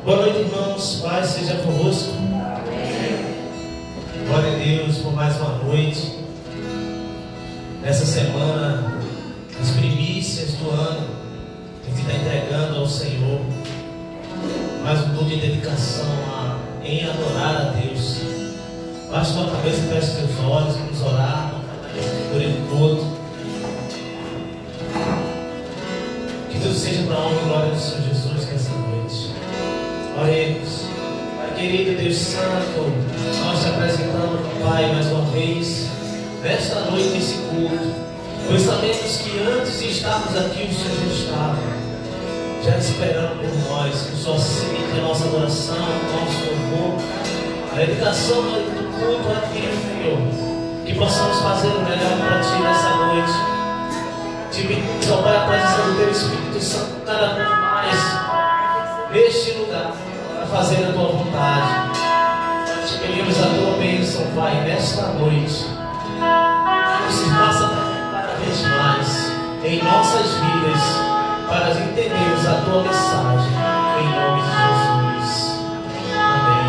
Boa noite, irmãos. Paz seja convosco. Glória a Deus por mais uma noite. Nessa semana, as primícias do ano, a gente está entregando ao Senhor mais um culto de dedicação em adorar a Deus. Baixe tua cabeça e feche teus olhos. Vamos orar por ele todo. Que tudo seja para a honra e glória do Senhor Jesus nessa noite. Oremos. Pai querido, Deus Santo, nós te apresentamos, Pai, mais uma vez, nesta noite, nesse culto, pois sabemos que antes de estarmos aqui, o Senhor estava, já esperando por nós, que o Senhor aceite a nossa adoração, o nosso louvor, a dedicação do culto aqui, Senhor, que possamos fazer o melhor para Ti nessa noite. Te pedimos, ó Pai, a presença do Teu Espírito Santo cada vez mais neste lugar, para fazer a Tua vontade. Te pedimos a Tua bênção, Pai, nesta noite. Que se faça cada vez mais em nossas vidas, para entendermos a Tua mensagem, em nome de Jesus. Amém.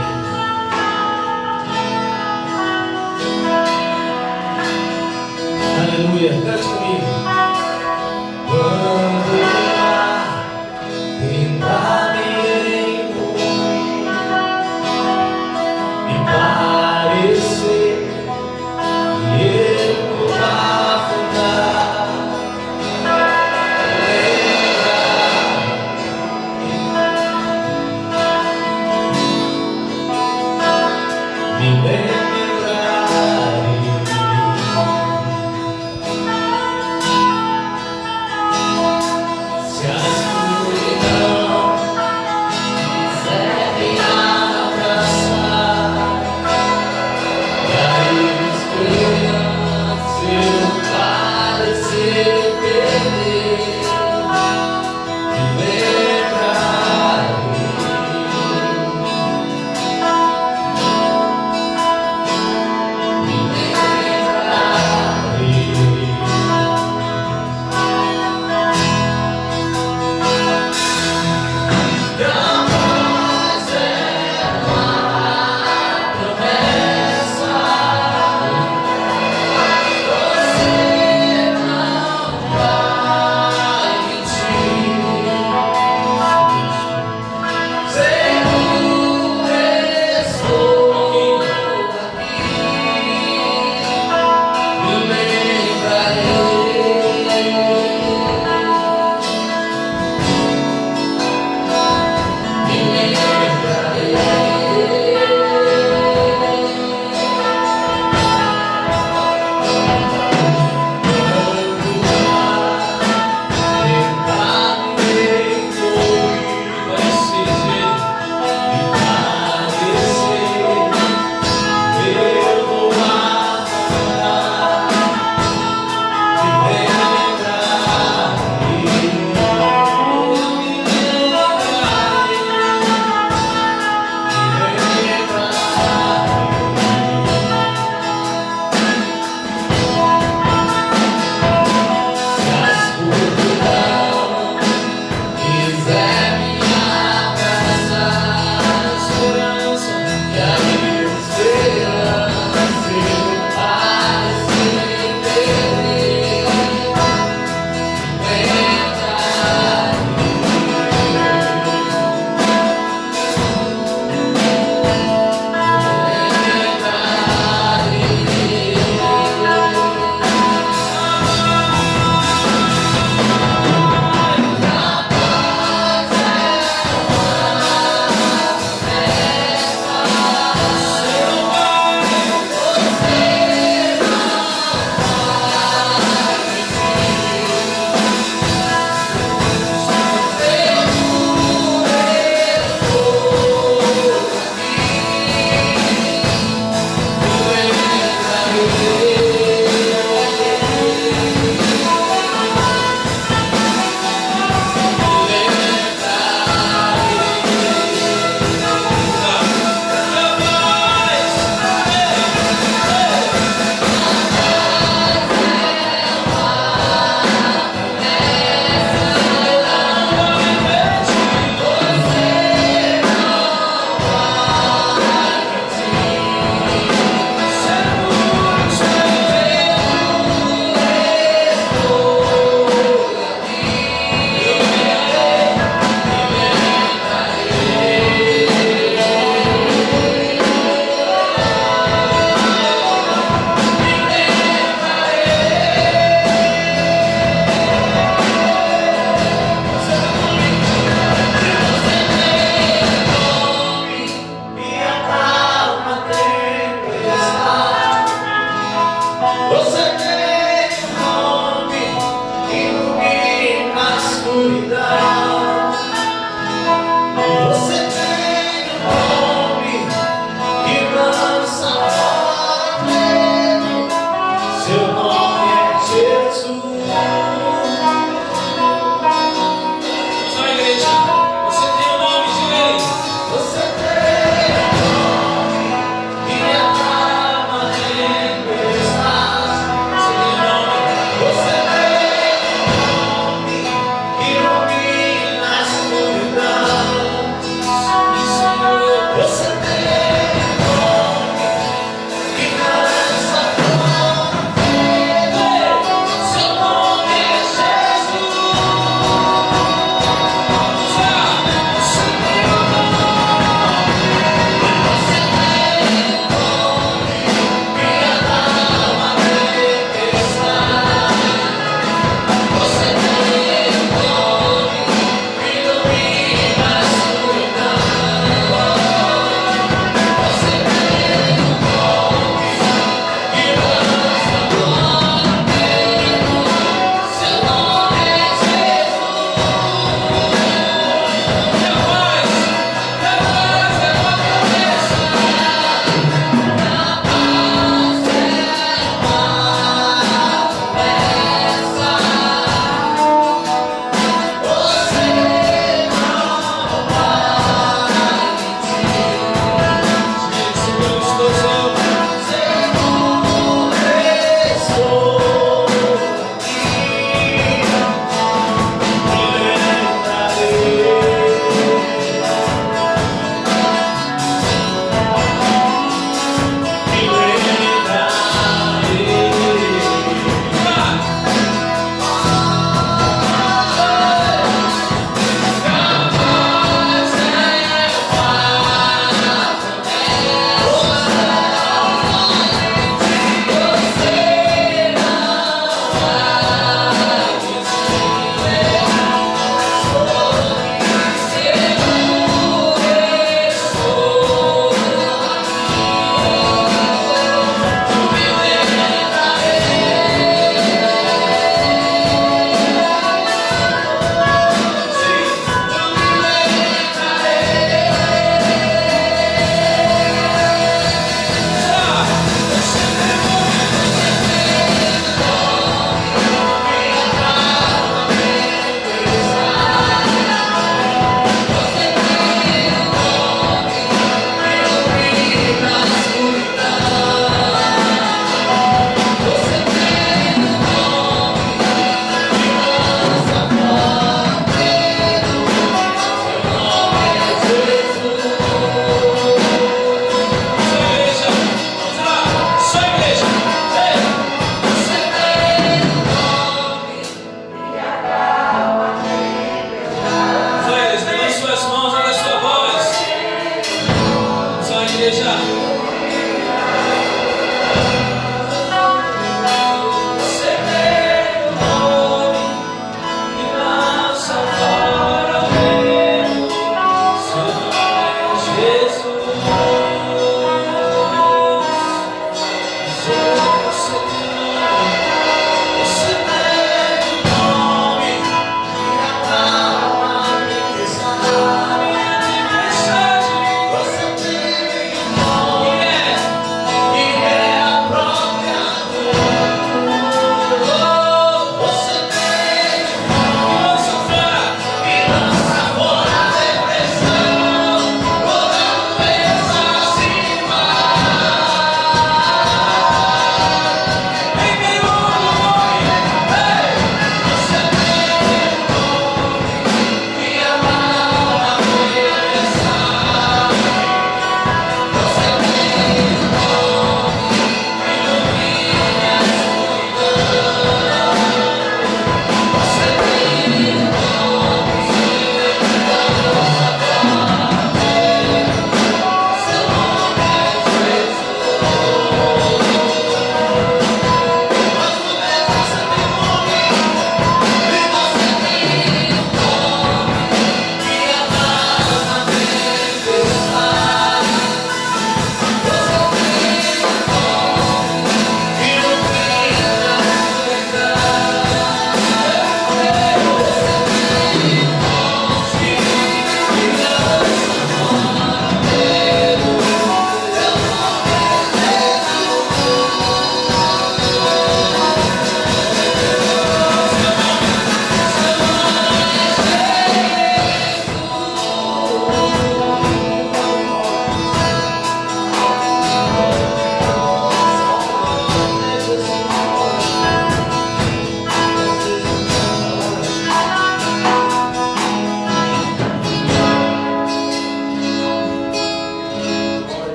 Aleluia. Cante comigo. Quando o mar tentar me parecer que eu vou afundar, lembra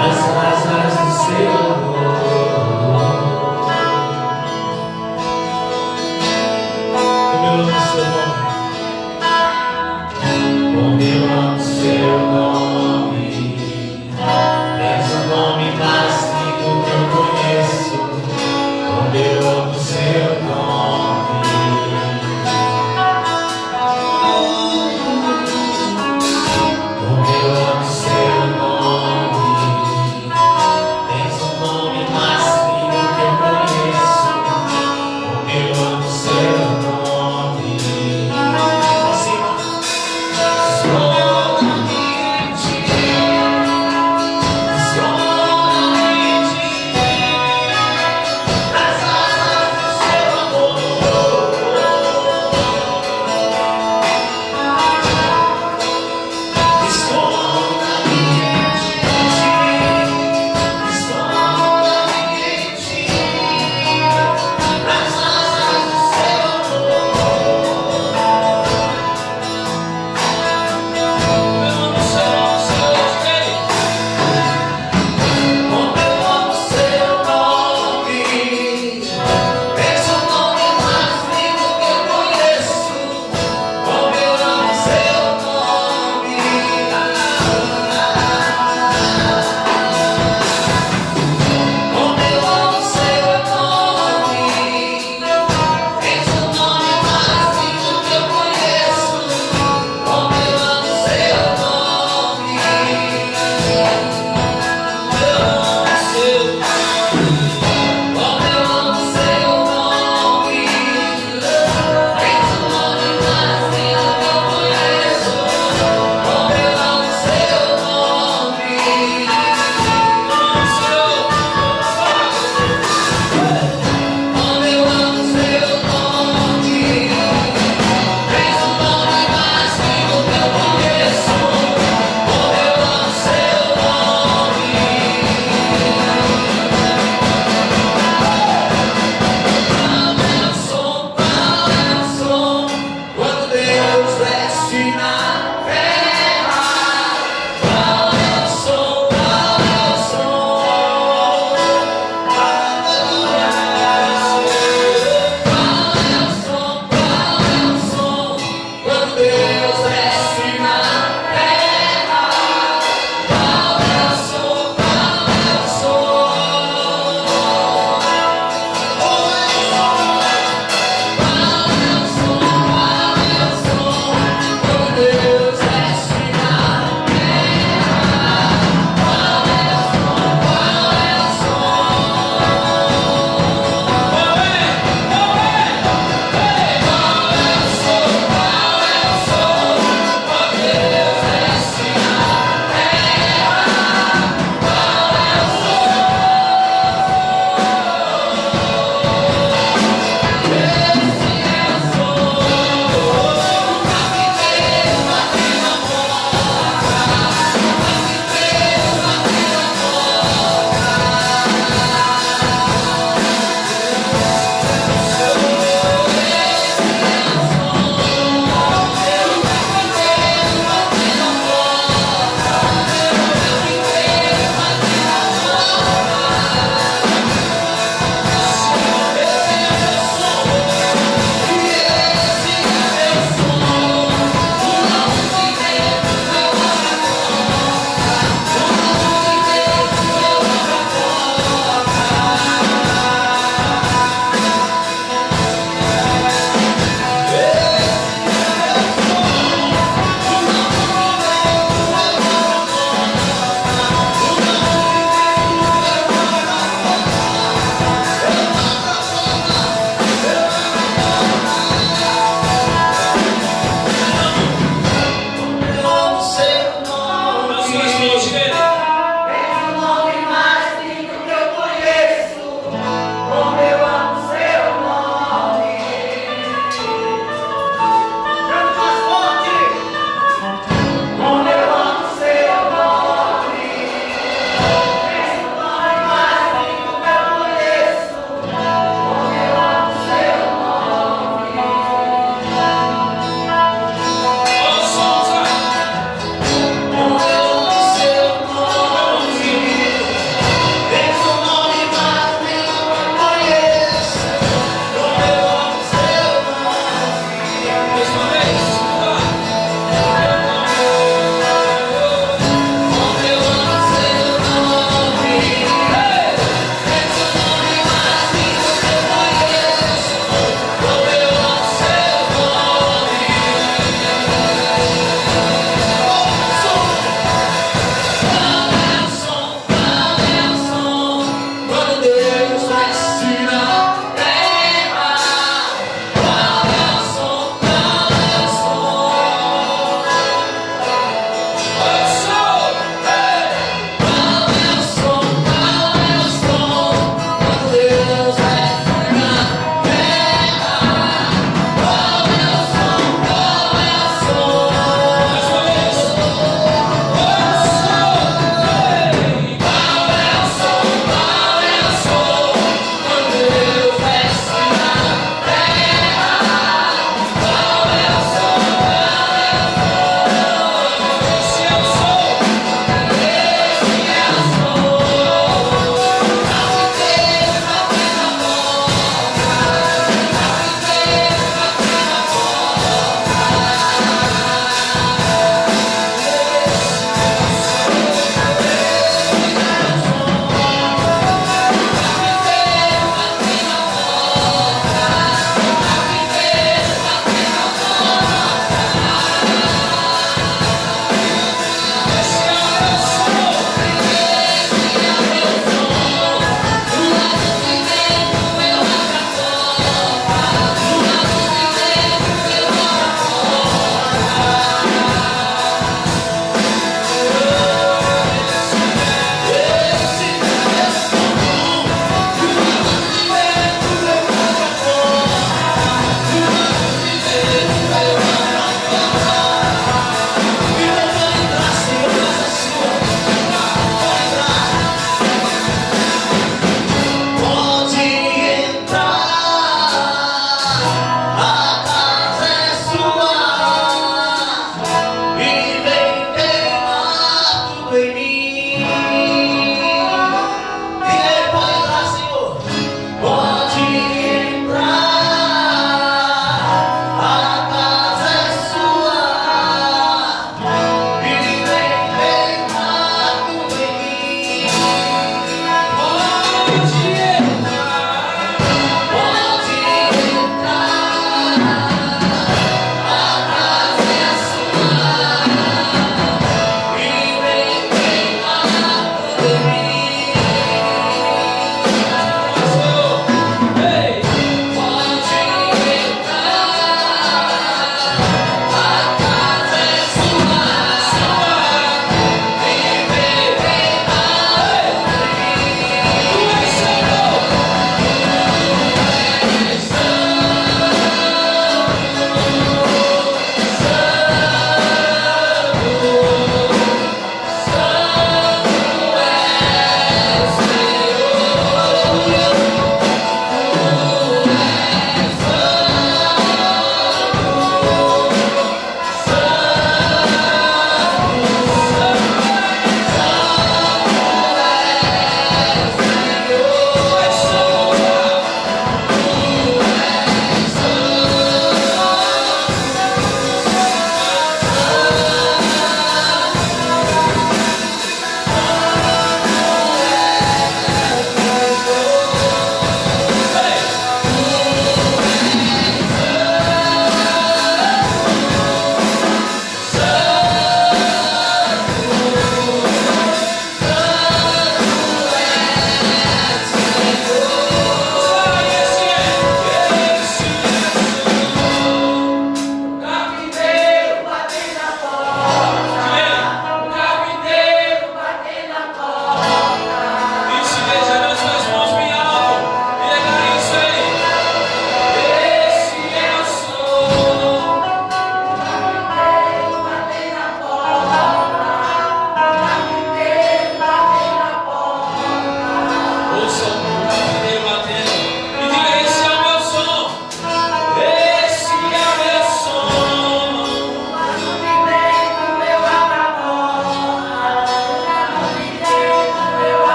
as asas do seu amor. Como eu amo seu nome, como eu amo seu nome. És o nome mais lindo que eu conheço. Como eu amo seu nome. Como eu amo seu nome. És o nome mais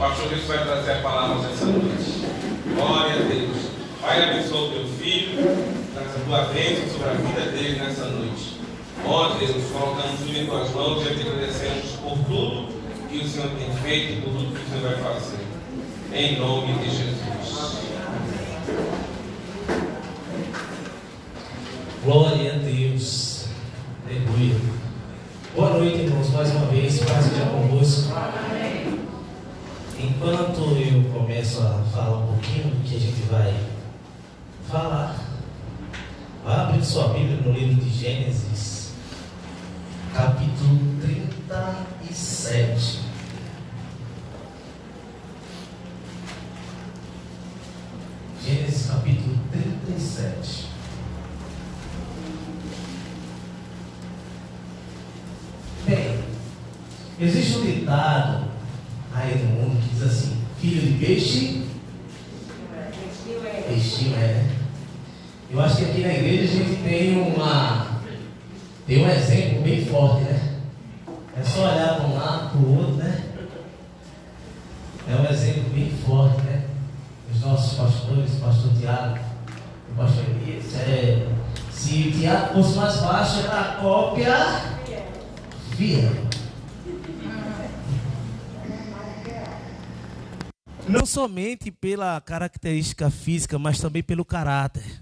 pastor Wilson vai trazer a palavra nessa noite. Glória a Deus. Pai, abençoa o teu filho, traz a tua bênção sobre a vida dele nessa noite. Ó Deus, colocamos tudo em tuas mãos e te agradecemos por tudo que o Senhor tem feito e por tudo que o Senhor vai fazer. Em nome de Jesus. Glória a Deus. Aleluia. Boa noite, irmãos, mais uma vez, paz seja convosco. Enquanto eu começo a falar um pouquinho do que a gente vai falar, abre sua Bíblia no livro de Gênesis, capítulo 37. Gênesis, capítulo 37. Bem, existe um ditado aí no mundo que diz assim: filho de peixe, peixinho é, né? Eu acho que aqui na igreja a gente tem um exemplo bem forte, né? É só olhar para um lado, para o outro, né? É um exemplo bem forte, né? Os nossos pastores, o pastor Tiago, o pastor Elias. Se o Tiago fosse mais baixo, era a cópia fiel. Não somente pela característica física, mas também pelo caráter.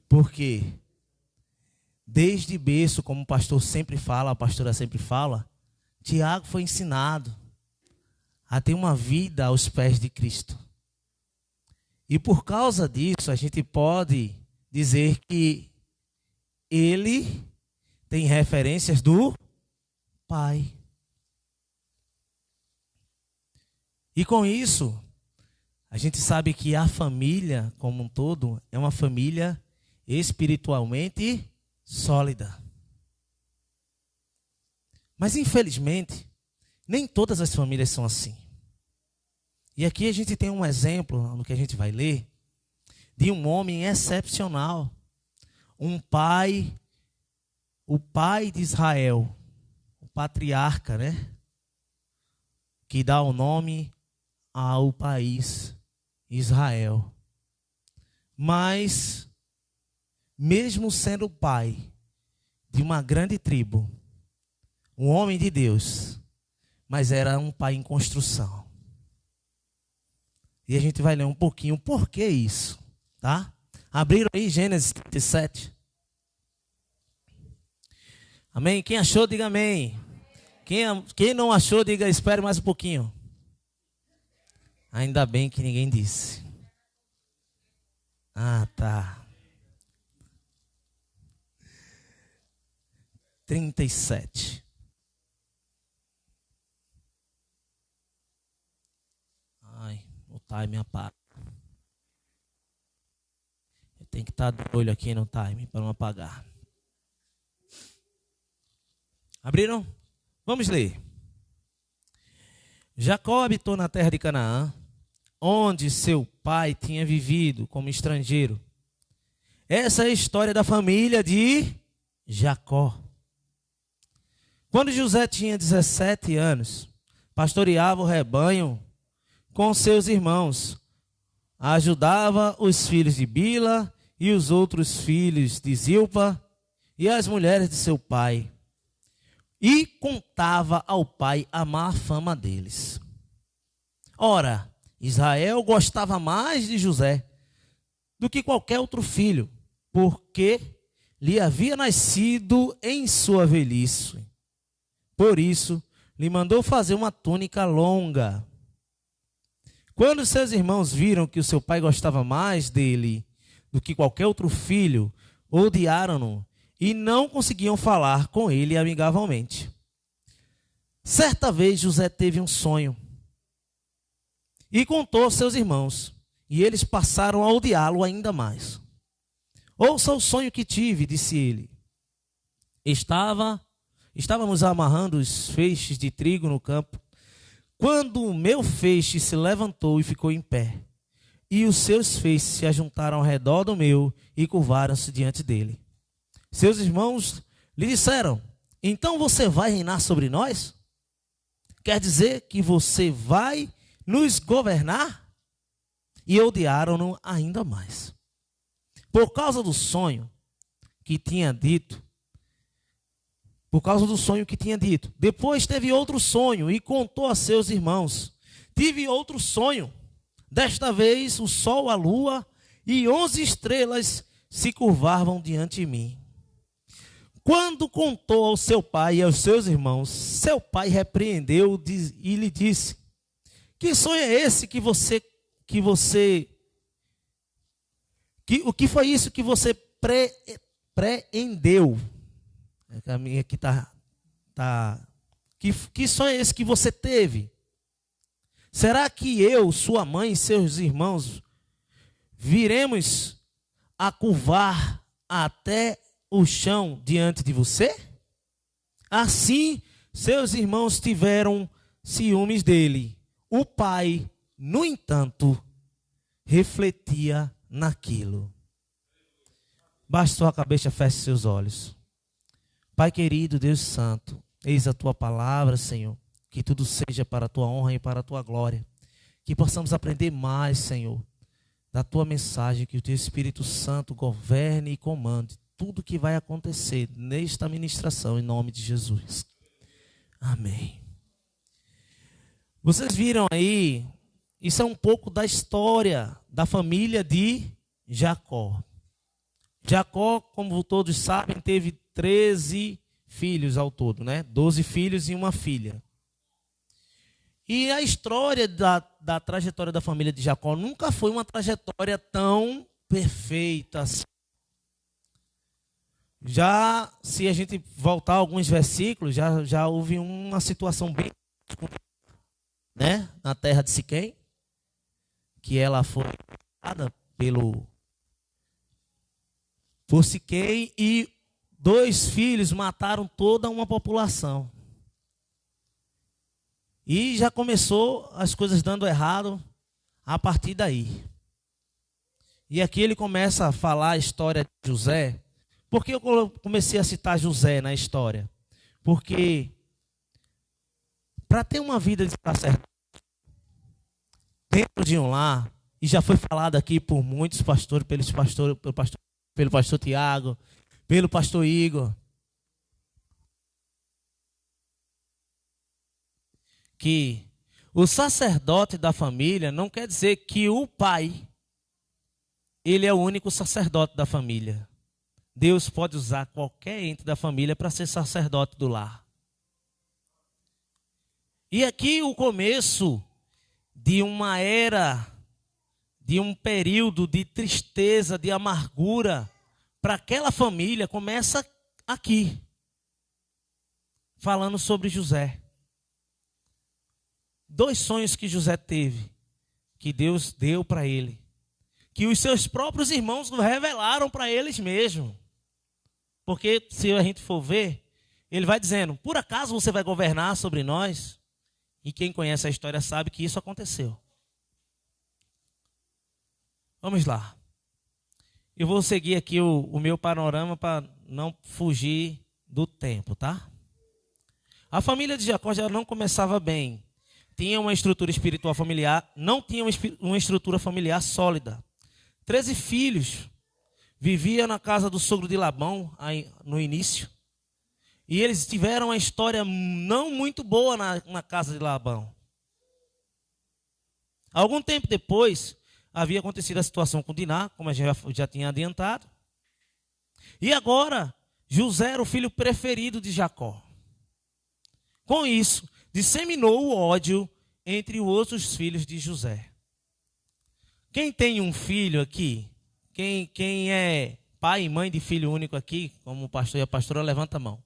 Porque desde berço, como o pastor sempre fala, a pastora sempre fala, Tiago foi ensinado a ter uma vida aos pés de Cristo. E por causa disso, a gente pode dizer que ele tem referências do Pai. E com isso, a gente sabe que a família como um todo é uma família espiritualmente sólida. Mas infelizmente, nem todas as famílias são assim. E aqui a gente tem um exemplo, no que a gente vai ler, de um homem excepcional. Um pai, o pai de Israel, o patriarca, né? Que dá o nome ao país Israel. Mas, mesmo sendo pai de uma grande tribo, um homem de Deus, mas era um pai em construção. E a gente vai ler um pouquinho por que isso, tá? Abriram aí Gênesis 37. Amém? Quem achou, diga amém. Quem não achou, diga espere mais um pouquinho. Ainda bem que ninguém disse. Ah, tá. 37. Ai, o time apaga. Eu tenho que estar de olho aqui no time para não apagar. Abriram? Vamos ler. Jacó habitou na terra de Canaã, onde seu pai tinha vivido como estrangeiro. Essa é a história da família de Jacó. Quando José tinha 17 anos, pastoreava o rebanho com seus irmãos, ajudava os filhos de Bila e os outros filhos de Zilpa e as mulheres de seu pai, e contava ao pai a má fama deles. Ora, Israel gostava mais de José do que qualquer outro filho, porque lhe havia nascido em sua velhice. Por isso, lhe mandou fazer uma túnica longa. Quando seus irmãos viram que o seu pai gostava mais dele do que qualquer outro filho, odiaram-no e não conseguiam falar com ele amigavelmente. Certa vez José teve um sonho e contou aos seus irmãos, e eles passaram a odiá-lo ainda mais. Ouça o sonho que tive, disse ele. Estávamos amarrando os feixes de trigo no campo, quando o meu feixe se levantou e ficou em pé, e os seus feixes se ajuntaram ao redor do meu e curvaram-se diante dele. Seus irmãos lhe disseram: então você vai reinar sobre nós? quer dizer que você vai nos governar? E odiaram-no ainda mais. Por causa do sonho que tinha dito. Depois teve outro sonho e contou a seus irmãos. Tive outro sonho. Desta vez o sol, a lua e 11 estrelas se curvavam diante de mim. Quando contou ao seu pai e aos seus irmãos, seu pai repreendeu e lhe disse: que sonho é esse o que foi isso que você preendeu? A minha aqui que sonho é esse que você teve? Será que eu, sua mãe e seus irmãos viremos a curvar até o chão diante de você? Assim, seus irmãos tiveram ciúmes dele. O pai, no entanto, refletia naquilo. Baixe sua cabeça, feche seus olhos. Pai querido, Deus santo, eis a tua palavra, Senhor. Que tudo seja para a tua honra e para a tua glória. Que possamos aprender mais, Senhor, da tua mensagem. Que o teu Espírito Santo governe e comande tudo que vai acontecer nesta ministração, em nome de Jesus. Amém. Vocês viram aí, isso é um pouco da história da família de Jacó. Jacó, como todos sabem, teve 13 filhos ao todo, né? 12 filhos e uma filha. E a história da trajetória da família de Jacó nunca foi uma trajetória tão perfeita assim. Já, se a gente voltar a alguns versículos, já houve uma situação bem, né, na terra de Siquém, que ela foi dada por Siquém, e 2 filhos mataram toda uma população. E já começou as coisas dando errado a partir daí. E aqui ele começa a falar a história de José. Por que eu comecei a citar José na história? Porque para ter uma vida de sacerdote dentro de um lar, e já foi falado aqui por muitos pastores, pelo pastor Tiago, pelo pastor Igor, que o sacerdote da família não quer dizer que o pai, ele é o único sacerdote da família. Deus pode usar qualquer ente da família para ser sacerdote do lar. E aqui o começo de uma era, de um período de tristeza, de amargura para aquela família começa aqui, falando sobre José. 2 sonhos que José teve, que Deus deu para ele, que os seus próprios irmãos revelaram para eles mesmos. Porque se a gente for ver, ele vai dizendo: por acaso você vai governar sobre nós? E quem conhece a história sabe que isso aconteceu. Vamos lá. Eu vou seguir aqui o meu panorama para não fugir do tempo, tá? A família de Jacó já não começava bem. Tinha uma estrutura espiritual familiar, não tinha uma estrutura familiar sólida. 13 filhos. Vivia na casa do sogro de Labão, no início. E eles tiveram uma história não muito boa na casa de Labão. Algum tempo depois, havia acontecido a situação com Diná, como a gente já tinha adiantado. E agora, José era o filho preferido de Jacó. Com isso, disseminou o ódio entre os outros filhos de José. Quem tem um filho aqui? Quem é pai e mãe de filho único aqui, como o pastor e a pastora, levanta a mão.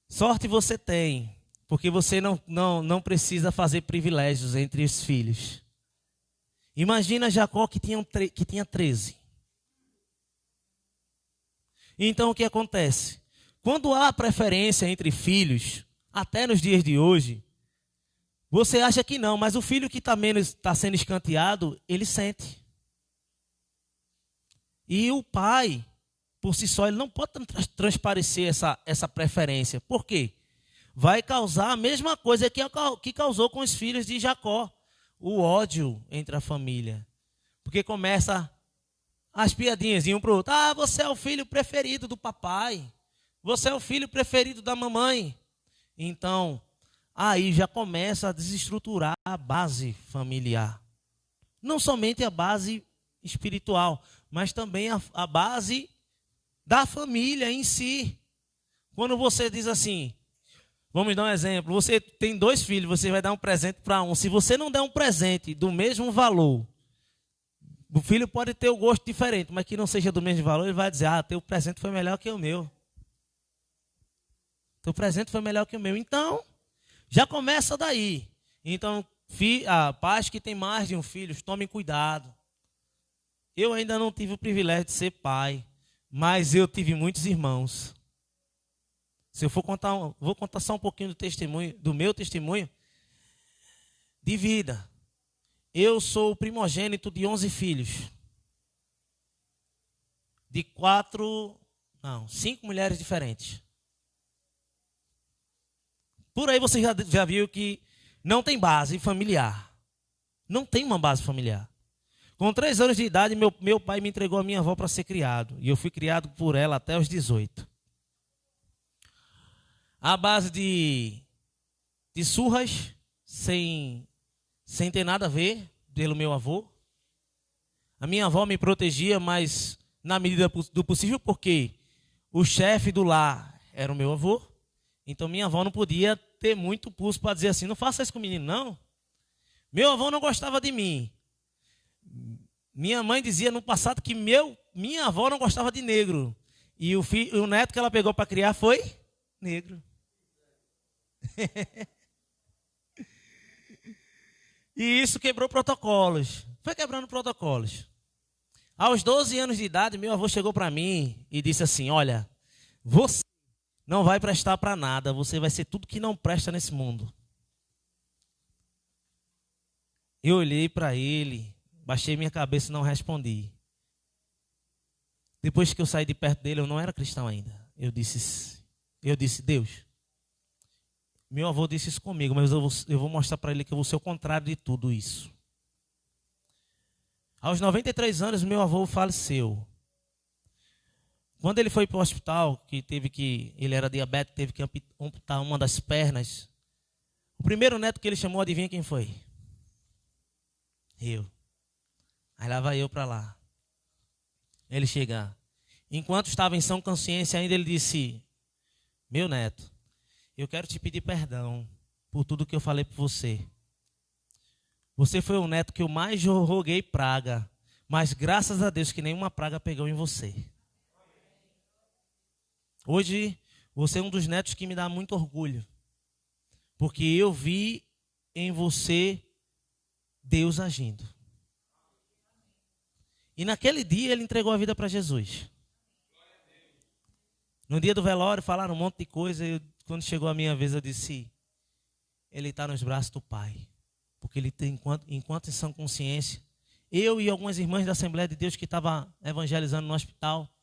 Sorte você tem, porque você não precisa fazer privilégios entre os filhos. Imagina Jacó que tinha 13. Então o que acontece? Quando há preferência entre filhos, até nos dias de hoje, você acha que não, mas o filho que está sendo escanteado, ele sente. E o pai por si só, ele não pode transparecer essa preferência. Por quê? Vai causar a mesma coisa que causou com os filhos de Jacó, o ódio entre a família. Porque começa as piadinhas de um para o outro. Ah, você é o filho preferido do papai. Você é o filho preferido da mamãe. Então, aí já começa a desestruturar a base familiar. Não somente a base espiritual, mas também a base da família em si. Quando você diz assim, vamos dar um exemplo, você tem 2 filhos, você vai dar um presente para um. Se você não der um presente do mesmo valor, o filho pode ter o gosto diferente, mas que não seja do mesmo valor, ele vai dizer, teu presente foi melhor que o meu. Teu presente foi melhor que o meu. Então, já começa daí. Então, pais que têm mais de um filho, tomem cuidado. Eu ainda não tive o privilégio de ser pai, mas eu tive muitos irmãos. Se eu for contar, vou contar só um pouquinho do meu testemunho de vida. Eu sou o primogênito de 11 filhos. De 5 mulheres diferentes. Por aí você já viu que não tem base familiar. Não tem uma base familiar. Com 3 anos de idade, meu pai me entregou a minha avó para ser criado. E eu fui criado por ela até os 18. A base de surras, sem ter nada a ver, pelo meu avô. A minha avó me protegia, mas na medida do possível, porque o chefe do lar era o meu avô. Então minha avó não podia ter muito pulso para dizer assim, não faça isso com o menino, não. Meu avô não gostava de mim. Minha mãe dizia no passado que minha avó não gostava de negro. E o neto que ela pegou para criar foi negro. E isso quebrou protocolos. Foi quebrando protocolos. Aos 12 anos de idade, meu avô chegou para mim e disse assim, olha, você não vai prestar para nada, você vai ser tudo que não presta nesse mundo. Eu olhei para ele, baixei minha cabeça e não respondi. Depois que eu saí de perto dele, eu não era cristão ainda. Eu disse, Deus, meu avô disse isso comigo, mas eu vou mostrar para ele que eu vou ser o contrário de tudo isso. Aos 93 anos, meu avô faleceu. Quando ele foi para o hospital, ele era diabético, teve que amputar uma das pernas. O primeiro neto que ele chamou, adivinha quem foi? Eu. Aí lá vai eu para lá. Ele chega. Enquanto estava em sã consciência ainda, ele disse, meu neto, eu quero te pedir perdão por tudo que eu falei para você. Você foi o neto que eu mais roguei praga, mas graças a Deus que nenhuma praga pegou em você. Hoje, você é um dos netos que me dá muito orgulho, porque eu vi em você Deus agindo. E naquele dia ele entregou a vida para Jesus. No dia do velório falaram um monte de coisa, quando chegou a minha vez eu disse, ele está nos braços do Pai. Porque ele tem, enquanto em sã consciência, eu e algumas irmãs da Assembleia de Deus que estavam evangelizando no hospital,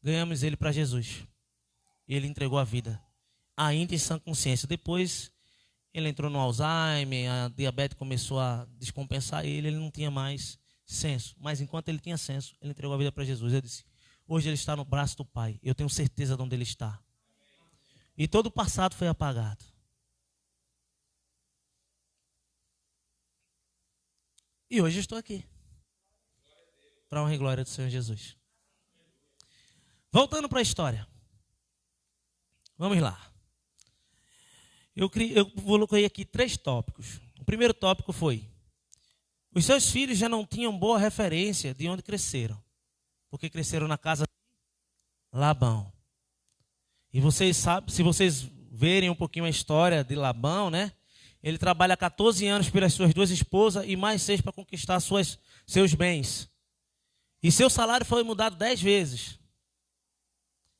ganhamos ele para Jesus. E ele entregou a vida, ainda em sã consciência. Depois ele entrou no Alzheimer, a diabetes começou a descompensar ele não tinha mais senso. Mas enquanto ele tinha senso, ele entregou a vida para Jesus. Eu disse, hoje ele está no braço do Pai, eu tenho certeza de onde ele está. E todo o passado foi apagado. E hoje eu estou aqui. Para a honra e glória do Senhor Jesus. Voltando para a história. Vamos lá. Eu coloquei aqui 3 tópicos. O primeiro tópico foi, os seus filhos já não tinham boa referência de onde cresceram. Porque cresceram na casa de Labão. E vocês sabem, se vocês verem um pouquinho a história de Labão, né? Ele trabalha 14 anos pelas suas 2 esposas e mais 6 para conquistar seus bens. E seu salário foi mudado 10 vezes.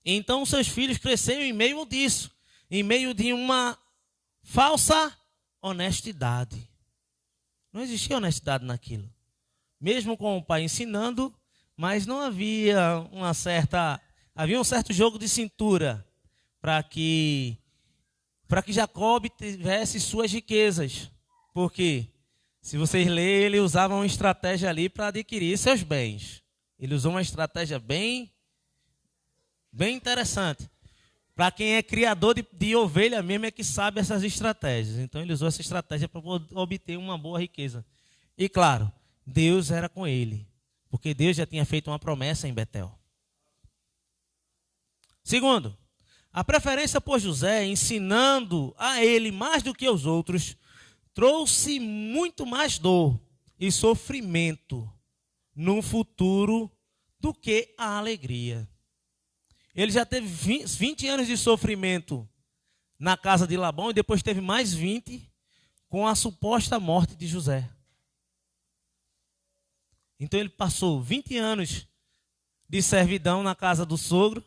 Então seus filhos cresceram em meio disso. Em meio de uma falsa honestidade. Não existia honestidade naquilo. Mesmo com o pai ensinando, mas não havia uma certa havia um certo jogo de cintura para que Jacó tivesse suas riquezas. Porque, se vocês lerem, ele usava uma estratégia ali para adquirir seus bens. Ele usou uma estratégia bem interessante. Para quem é criador de ovelha mesmo é que sabe essas estratégias. Então ele usou essa estratégia para obter uma boa riqueza. E claro, Deus era com ele. Porque Deus já tinha feito uma promessa em Betel. Segundo, a preferência por José, ensinando a ele mais do que os outros, trouxe muito mais dor e sofrimento no futuro do que a alegria. Ele já teve 20 anos de sofrimento na casa de Labão e depois teve mais 20 com a suposta morte de José. Então ele passou 20 anos de servidão na casa do sogro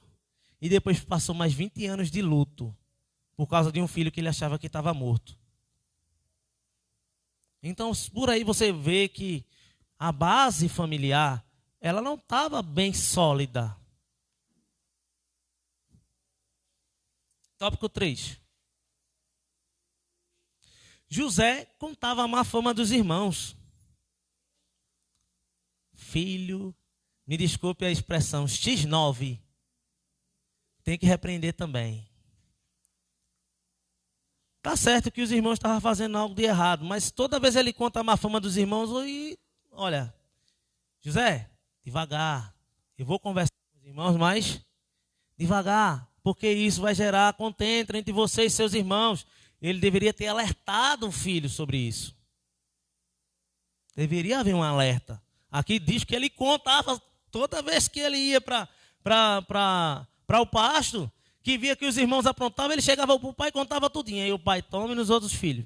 e depois passou mais 20 anos de luto por causa de um filho que ele achava que estava morto. Então por aí você vê que a base familiar, ela não estava bem sólida. Tópico 3. José contava a má fama dos irmãos. Filho, me desculpe a expressão, X9, tem que repreender também. Tá certo que os irmãos estavam fazendo algo de errado, mas toda vez ele conta a má fama dos irmãos, e olha, José, devagar, eu vou conversar com os irmãos, mas devagar, porque isso vai gerar contenda entre você e seus irmãos. Ele deveria ter alertado o filho sobre isso. Deveria haver um alerta. Aqui diz que ele contava, toda vez que ele ia para o pasto, que via que os irmãos aprontavam, ele chegava para o pai e contava tudinho. Aí o pai toma e nos outros filhos.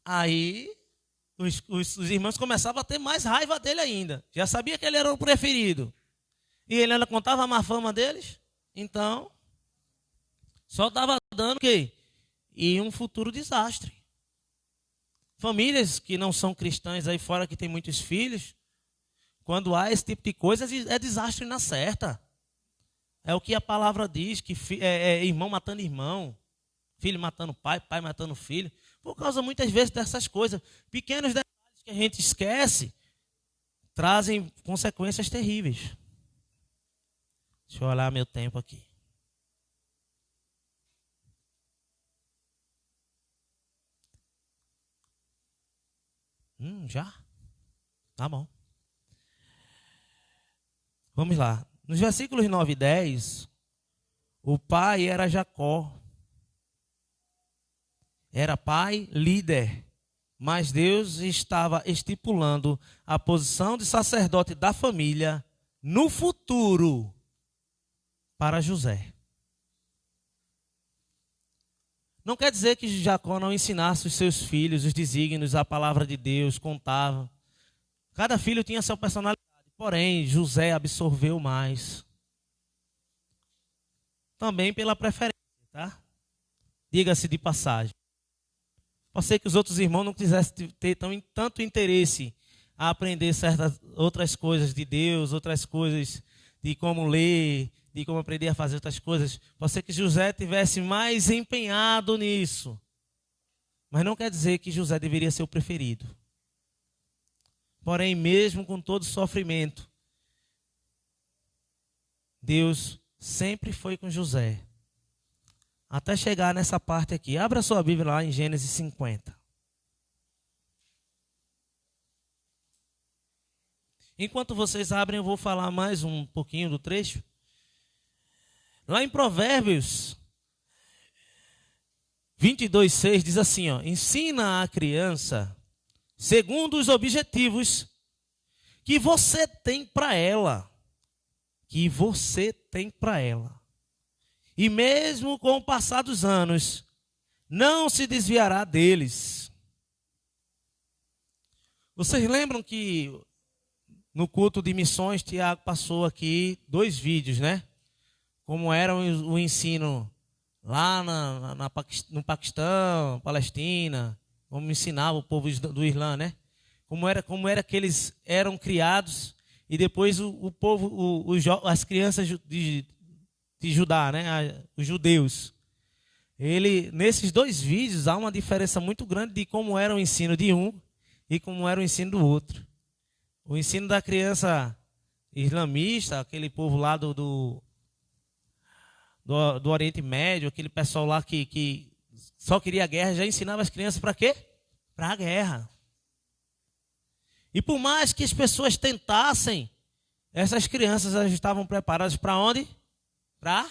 Aí os irmãos começavam a ter mais raiva dele ainda. Já sabia que ele era o preferido. E ele ainda contava a má fama deles. Então, só estava dando o quê? E um futuro desastre. Famílias que não são cristãs aí fora, que tem muitos filhos, quando há esse tipo de coisa, é desastre na certa. É o que a palavra diz, que é irmão matando irmão, filho matando pai, pai matando filho, por causa muitas vezes dessas coisas. Pequenos detalhes que a gente esquece, trazem consequências terríveis. Deixa eu olhar meu tempo aqui. Já? Tá bom. Vamos lá. Nos versículos 9 e 10, o pai era Jacó. Era pai líder. Mas Deus estava estipulando a posição de sacerdote da família no futuro para José. Não quer dizer que Jacó não ensinasse os seus filhos os desígnios, a palavra de Deus, contava. Cada filho tinha sua personalidade, porém José absorveu mais. Também pela preferência, tá? Diga-se de passagem. Pode ser que os outros irmãos não quisessem ter tanto interesse a aprender certas outras coisas de Deus, outras coisas de como ler, de como aprender a fazer outras coisas. Pode ser que José tivesse mais empenhado nisso. Mas não quer dizer que José deveria ser o preferido. Porém, mesmo com todo sofrimento, Deus sempre foi com José. Até chegar nessa parte aqui. Abra sua Bíblia lá em Gênesis 50. Enquanto vocês abrem, eu vou falar mais um pouquinho do trecho. Lá em Provérbios 22:6 diz assim, ó: ensina a criança segundo os objetivos que você tem para ela. Que você tem para ela. E mesmo com o passar dos anos, não se desviará deles. Vocês lembram que no culto de missões, Tiago passou aqui 2 vídeos, né? Como era o ensino lá no Paquistão, Palestina, como ensinava o povo do Islã, né? Como era que eles eram criados e depois o povo, as crianças de Judá, né, os judeus. Nesses dois vídeos há uma diferença muito grande de como era o ensino de um e como era o ensino do outro. O ensino da criança islamista, aquele povo lá do Oriente Médio, aquele pessoal lá que só queria guerra, já ensinava as crianças para quê? Para a guerra. E por mais que as pessoas tentassem, essas crianças elas estavam preparadas para onde? Para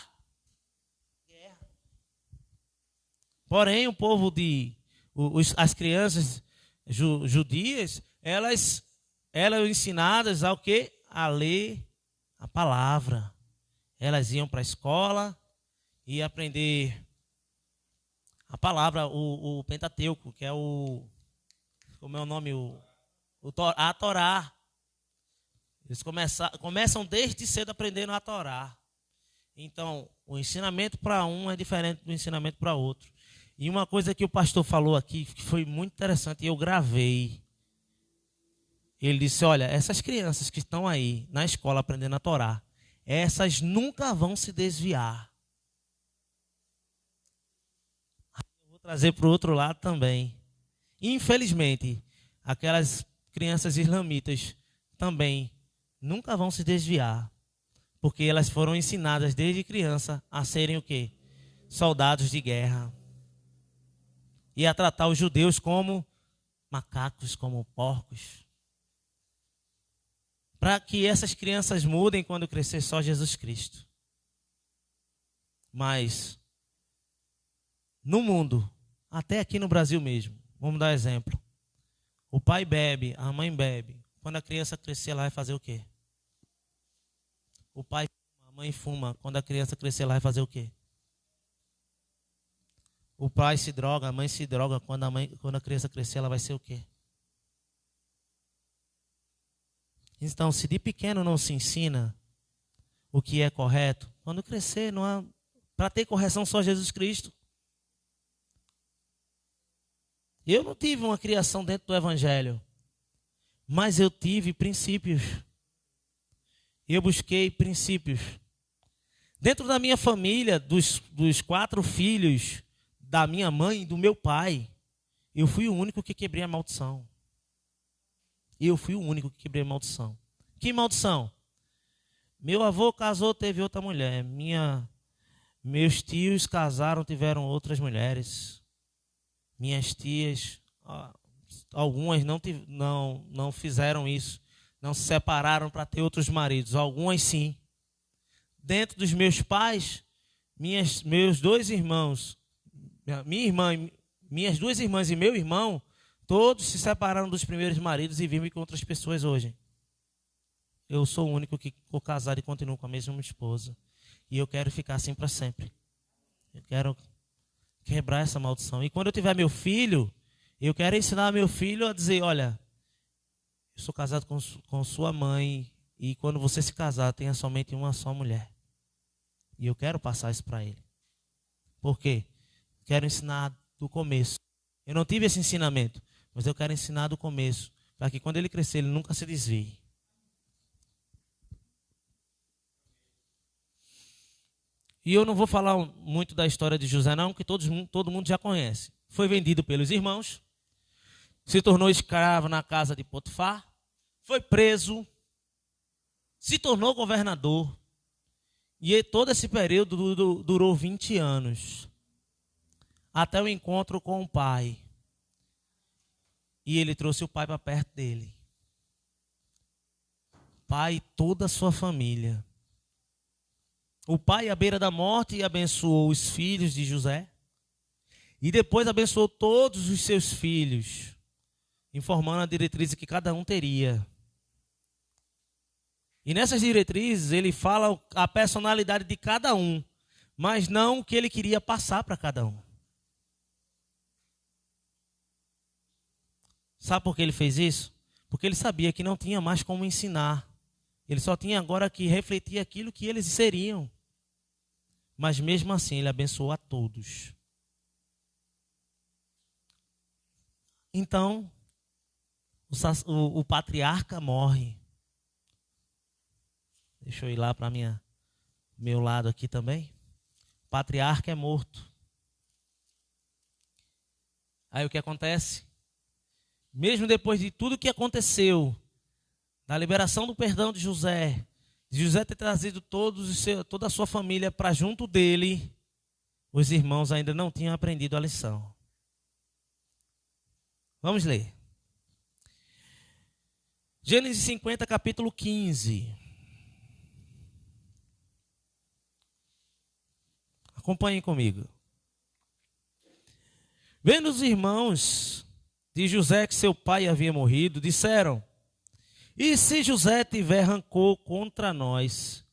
guerra. Porém, o povo as crianças judias, elas eram ensinadas ao quê? A ler a palavra. Elas iam para a escola e aprender a palavra, o Pentateuco, que é como é o nome? A Torá. Eles começam desde cedo aprendendo a Torá. Então, o ensinamento para um é diferente do ensinamento para outro. E uma coisa que o pastor falou aqui, que foi muito interessante, e eu gravei. Ele disse, olha, essas crianças que estão aí na escola aprendendo a Torá, essas nunca vão se desviar. Eu vou trazer para o outro lado também. Infelizmente, aquelas crianças islamitas também nunca vão se desviar. Porque elas foram ensinadas desde criança a serem o quê? Soldados de guerra. E a tratar os judeus como macacos, como porcos. Para que essas crianças mudem quando crescer só Jesus Cristo. Mas, no mundo, até aqui no Brasil mesmo, vamos dar exemplo. O pai bebe, a mãe bebe. Quando a criança crescer, ela vai fazer o quê? O pai fuma, a mãe fuma. Quando a criança crescer, ela vai fazer o quê? O pai se droga, a mãe se droga. Quando a criança crescer, ela vai ser o quê? Então, se de pequeno não se ensina o que é correto, quando crescer, não há... Para ter correção só Jesus Cristo. Eu não tive uma criação dentro do Evangelho, mas eu tive princípios. Eu busquei princípios. Dentro da minha família, dos 4 filhos da minha mãe e do meu pai, eu fui o único que quebrei a maldição. Eu fui o único que quebrei a maldição. Que maldição? Meu avô casou, teve outra mulher. Meus tios casaram, tiveram outras mulheres. Minhas tias, algumas não fizeram isso. Não se separaram para ter outros maridos. Algumas sim. Dentro dos meus pais, meus 2 irmãos, minhas 2 irmãs e meu irmão, todos se separaram dos primeiros maridos e vivem com outras pessoas hoje. Eu sou o único que estou casado e continuo com a mesma esposa. E eu quero ficar assim para sempre. Eu quero quebrar essa maldição. E quando eu tiver meu filho, eu quero ensinar meu filho a dizer, olha, eu sou casado com sua mãe e quando você se casar, tenha somente uma só mulher. E eu quero passar isso para ele. Por quê? Quero ensinar do começo. Eu não tive esse ensinamento, mas eu quero ensinar do começo, para que quando ele crescer, ele nunca se desvie. E eu não vou falar muito da história de José não, que todo mundo já conhece. Foi vendido pelos irmãos, se tornou escravo na casa de Potifar, foi preso, se tornou governador. E todo esse período durou 20 anos. Até o encontro com o pai. E ele trouxe o pai para perto dele. Pai e toda a sua família. O pai à beira da morte abençoou os filhos de José. E depois abençoou todos os seus filhos, informando a diretriz que cada um teria. E nessas diretrizes ele fala a personalidade de cada um, mas não o que ele queria passar para cada um. Sabe por que ele fez isso? Porque ele sabia que não tinha mais como ensinar. Ele só tinha agora que refletir aquilo que eles seriam. Mas mesmo assim ele abençoou a todos. Então, o patriarca morre. Deixa eu ir lá para meu lado aqui também. O patriarca é morto. Aí o que acontece? Mesmo depois de tudo que aconteceu, da liberação do perdão de José ter trazido toda a sua família para junto dele, os irmãos ainda não tinham aprendido a lição. Vamos ler. Gênesis 50, capítulo 15. Acompanhem comigo. Vendo os irmãos de José que seu pai havia morrido, disseram: e se José tiver rancor contra nós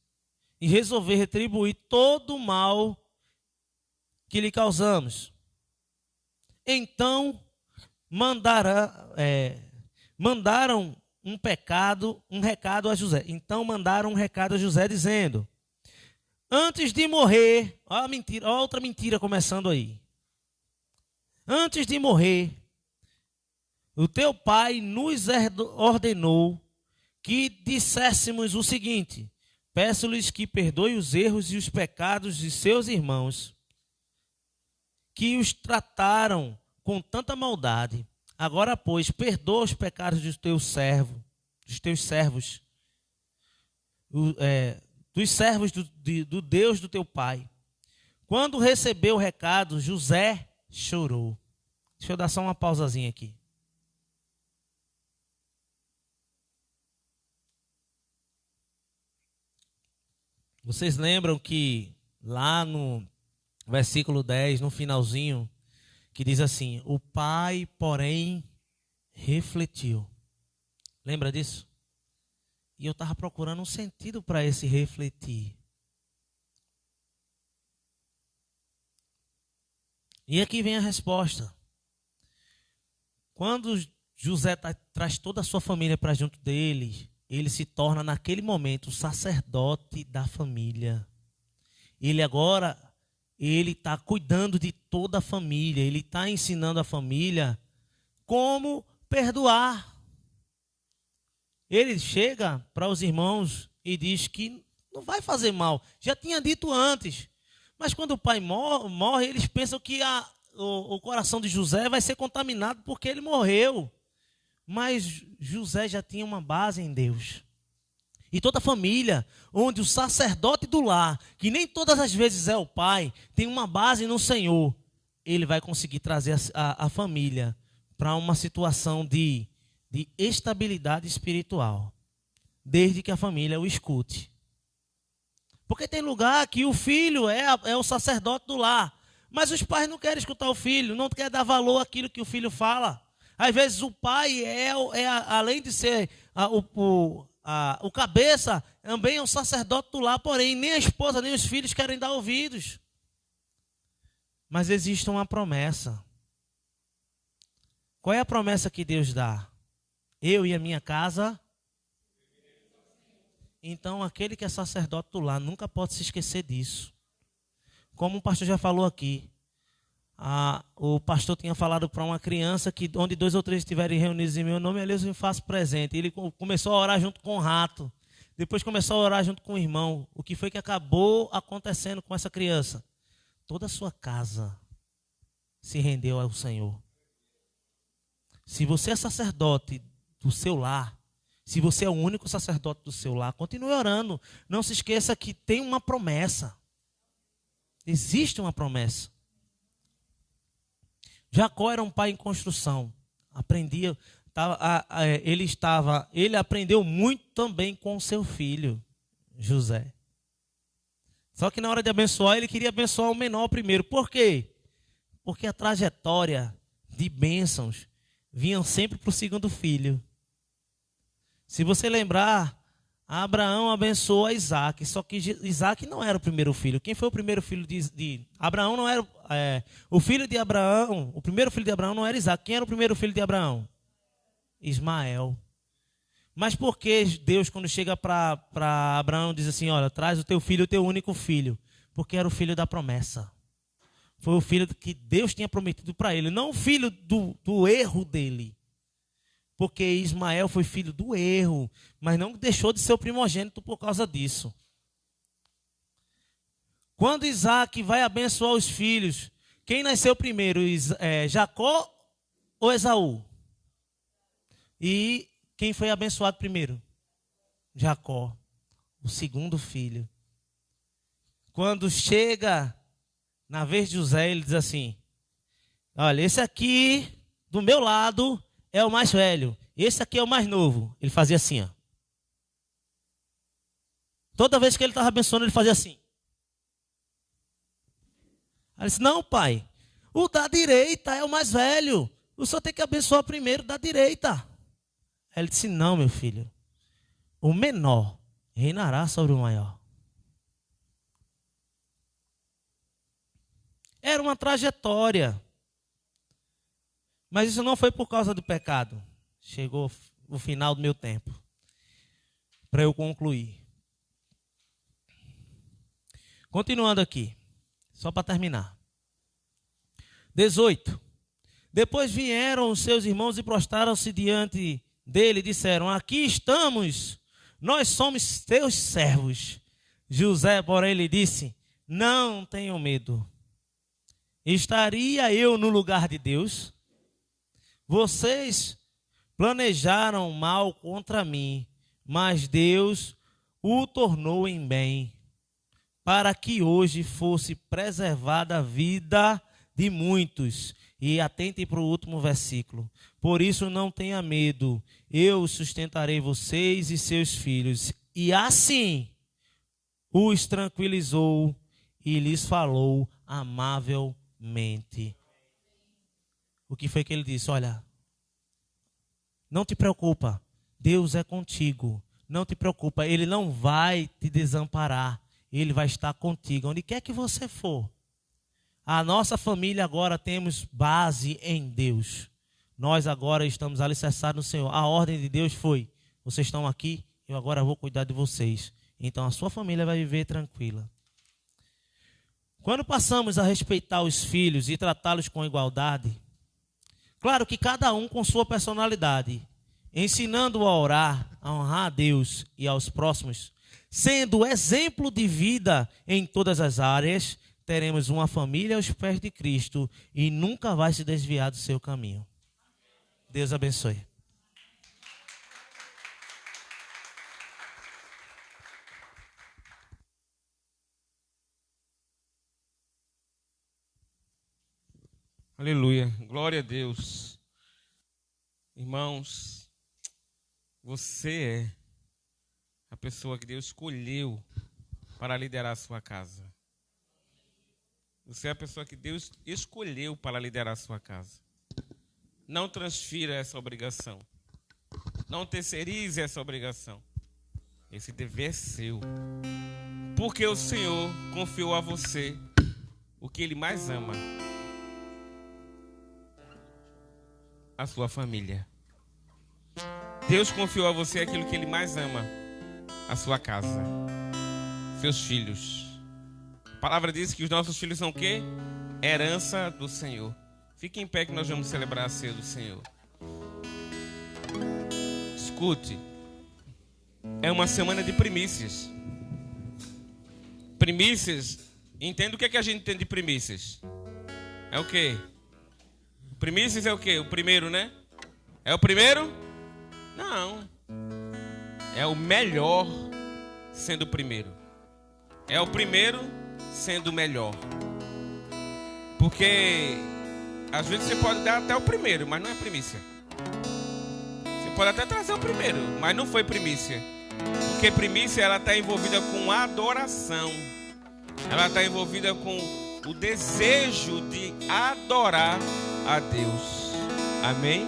e resolver retribuir todo o mal que lhe causamos, então mandaram um recado a José. Então mandaram um recado a José dizendo: antes de morrer, ó a mentira, ó outra mentira começando aí. Antes de morrer, o teu pai nos ordenou que disséssemos o seguinte: peço-lhes que perdoe os erros e os pecados de seus irmãos, que os trataram com tanta maldade. Agora, pois, perdoa os pecados dos teus servos, dos servos do Deus do teu pai. Quando recebeu o recado, José chorou. Deixa eu dar só uma pausazinha aqui. Vocês lembram que lá no versículo 10, no finalzinho, que diz assim: o pai, porém, refletiu. Lembra disso? E eu estava procurando um sentido para esse refletir. E aqui vem a resposta. Quando José traz toda a sua família para junto dele, ele se torna naquele momento o sacerdote da família. Ele está cuidando de toda a família. Ele está ensinando a família como perdoar. Ele chega para os irmãos e diz que não vai fazer mal. Já tinha dito antes. Mas quando o pai morre, eles pensam que o coração de José vai ser contaminado porque ele morreu. Mas José já tinha uma base em Deus. E toda a família, onde o sacerdote do lar, que nem todas as vezes é o pai, tem uma base no Senhor, ele vai conseguir trazer a família para uma situação de estabilidade espiritual, desde que a família o escute. Porque tem lugar que o filho é o sacerdote do lar, mas os pais não querem escutar o filho, não querem dar valor àquilo que o filho fala. Às vezes o pai além de ser o cabeça, também é um sacerdote do lar, porém nem a esposa nem os filhos querem dar ouvidos. Mas existe uma promessa. Qual é a promessa que Deus dá? Eu e a minha casa. Então aquele que é sacerdote do lar nunca pode se esquecer disso. Como o pastor já falou aqui, o pastor tinha falado para uma criança que onde 2 ou 3 estiverem reunidos em meu nome, ali eu me faço presente. Ele começou a orar junto com o rato. Depois começou a orar junto com o irmão. O que foi que acabou acontecendo com essa criança? Toda a sua casa se rendeu ao Senhor. Se você é sacerdote do seu lar, se você é o único sacerdote do seu lar, continue orando. Não se esqueça que tem uma promessa. Existe uma promessa. Jacó era um pai em construção. Ele aprendeu muito também com seu filho, José. Só que na hora de abençoar, ele queria abençoar o menor primeiro. Por quê? Porque a trajetória de bênçãos vinham sempre para o segundo filho. Se você lembrar, Abraão abençoou a Isaac, só que Isaac não era o primeiro filho. Quem foi o primeiro filho de Abraão? Não era o filho de Abraão. O primeiro filho de Abraão não era Isaac. Quem era o primeiro filho de Abraão? Ismael. Mas por que Deus, quando chega para Abraão, diz assim: olha, traz o teu filho, o teu único filho? Porque era o filho da promessa. Foi o filho que Deus tinha prometido para ele, não o filho do erro dele. porque Ismael foi filho do erro, mas não deixou de ser o primogênito por causa disso. Quando Isaac vai abençoar os filhos, quem nasceu primeiro, Jacó ou Esaú? E quem foi abençoado primeiro? Jacó, o segundo filho. Quando chega na vez de José, ele diz assim: olha, esse aqui do meu lado é o mais velho, esse aqui é o mais novo. Ele fazia assim, ó. Toda vez que ele estava abençoando, ele fazia assim. Aí ele disse: não, pai, o da direita é o mais velho, o senhor tem que abençoar primeiro da direita. Aí ele disse: não, meu filho, o menor reinará sobre o maior. Era uma trajetória. Mas isso não foi por causa do pecado. Chegou o final do meu tempo. Para eu concluir. Continuando aqui. Só para terminar. 18. Depois vieram os seus irmãos e prostraram-se diante dele e disseram: aqui estamos, nós somos teus servos. José, porém, lhe disse: não tenham medo. Estaria eu no lugar de Deus? Vocês planejaram mal contra mim, mas Deus o tornou em bem, para que hoje fosse preservada a vida de muitos. E atentem para o último versículo. Por isso não tenha medo, eu sustentarei vocês e seus filhos. E assim os tranquilizou e lhes falou amavelmente. O que foi que ele disse? Olha, não te preocupa, Deus é contigo. Não te preocupa, Ele não vai te desamparar. Ele vai estar contigo, onde quer que você for. A nossa família agora temos base em Deus. Nós agora estamos alicerçados no Senhor. A ordem de Deus foi: vocês estão aqui, eu agora vou cuidar de vocês. Então a sua família vai viver tranquila. Quando passamos a respeitar os filhos e tratá-los com igualdade, claro que cada um com sua personalidade, ensinando a orar, a honrar a Deus e aos próximos, sendo exemplo de vida em todas as áreas, teremos uma família aos pés de Cristo e nunca vai se desviar do seu caminho. Deus abençoe. Aleluia, glória a Deus. Irmãos, você é a pessoa que Deus escolheu para liderar a sua casa. Você é a pessoa que Deus escolheu para liderar a sua casa. Não transfira essa obrigação. Não terceirize essa obrigação. Esse dever é seu. Porque o Senhor confiou a você o que Ele mais ama: a sua família. Deus confiou a você aquilo que Ele mais ama: a sua casa, seus filhos. A palavra diz que os nossos filhos são o quê? Herança do Senhor. Fique em pé que nós vamos celebrar a ceia do Senhor. Escute, é uma semana de primícias. Primícias, entenda o que é que a gente entende de primícias. É o quê? Primícias é o quê? O primeiro, né? É o primeiro? Não. É o melhor sendo o primeiro. É o primeiro sendo o melhor. Porque às vezes você pode dar até o primeiro, mas não é primícia. Você pode até trazer o primeiro, mas não foi primícia. Porque primícia, ela está envolvida com adoração. Ela está envolvida com o desejo de adorar a Deus. Amém?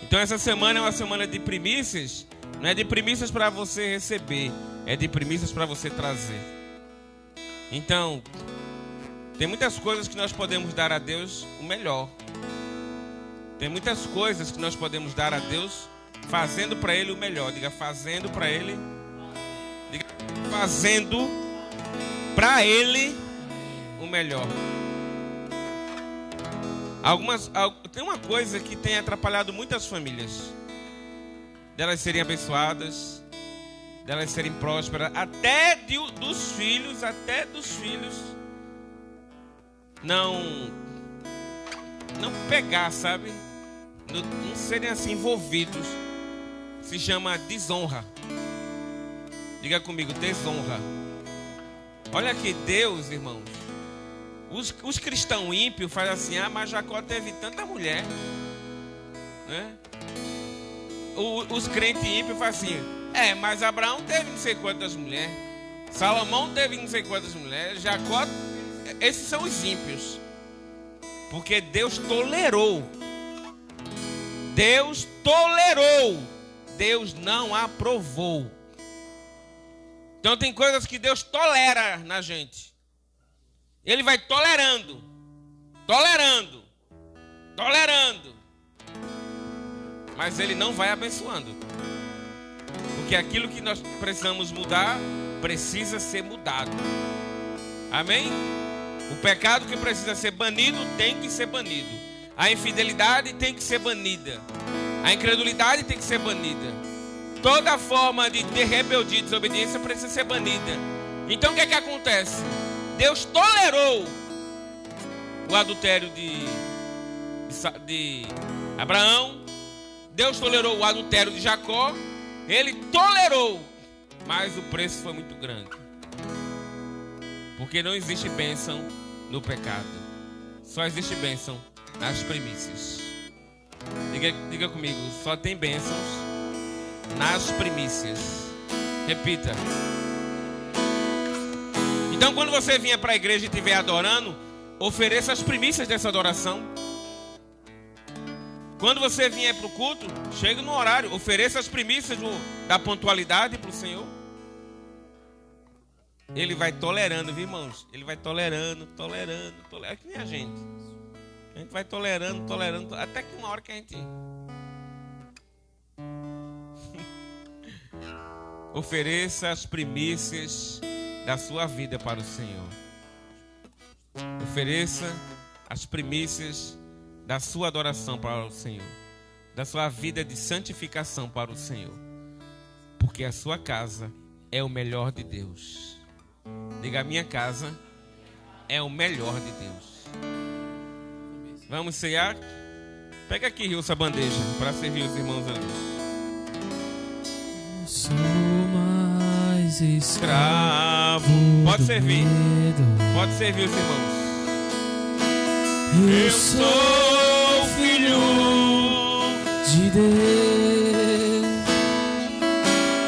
Então essa semana é uma semana de primícias. Não é de primícias para você receber, é de primícias para você trazer. Então, tem muitas coisas que nós podemos dar a Deus o melhor. Tem muitas coisas que nós podemos dar a Deus fazendo para Ele o melhor. Diga, fazendo para Ele. Diga, fazendo para Ele o melhor. Tem uma coisa que tem atrapalhado muitas famílias. Delas serem abençoadas, delas serem prósperas, até dos filhos não pegar, sabe? Não serem assim envolvidos. Se chama desonra. Diga comigo, desonra. Olha que Deus, irmãos, os cristãos ímpios fazem assim: mas Jacó teve tanta mulher, né? Os crentes ímpios fazem assim: mas Abraão teve não sei quantas mulheres, Salomão teve não sei quantas mulheres, Jacó. Esses são os ímpios, porque Deus tolerou, Deus não aprovou. Então tem coisas que Deus tolera na gente. Ele vai tolerando. Mas Ele não vai abençoando. Porque aquilo que nós precisamos mudar, precisa ser mudado. Amém? O pecado que precisa ser banido, tem que ser banido. A infidelidade tem que ser banida. A incredulidade tem que ser banida. Toda forma de rebeldia e desobediência precisa ser banida. Então o que é que acontece? Deus tolerou o adultério de Abraão. Deus tolerou o adultério de Jacó. Ele tolerou, mas o preço foi muito grande. Porque não existe bênção no pecado. Só existe bênção nas primícias. Diga comigo, só tem bênçãos nas primícias. Repita. Então quando você vier para a igreja e estiver adorando, ofereça as primícias dessa adoração. Quando você vier para o culto, chegue no horário, ofereça as primícias da pontualidade para o Senhor. Ele vai tolerando, viu, irmãos? Ele vai tolerando. É que nem a gente. A gente vai tolerando, até que uma hora que a gente ofereça as primícias da sua vida para o Senhor. Ofereça as primícias da sua adoração para o Senhor, da sua vida de santificação para o Senhor, porque a sua casa é o melhor de Deus. Diga: a minha casa é o melhor de Deus. Vamos ceiar? Pega aqui, Rio, essa bandeja para servir os irmãos ali. Sou mais escravo. Pode servir. Pode servir os irmãos. Eu sou filho de Deus.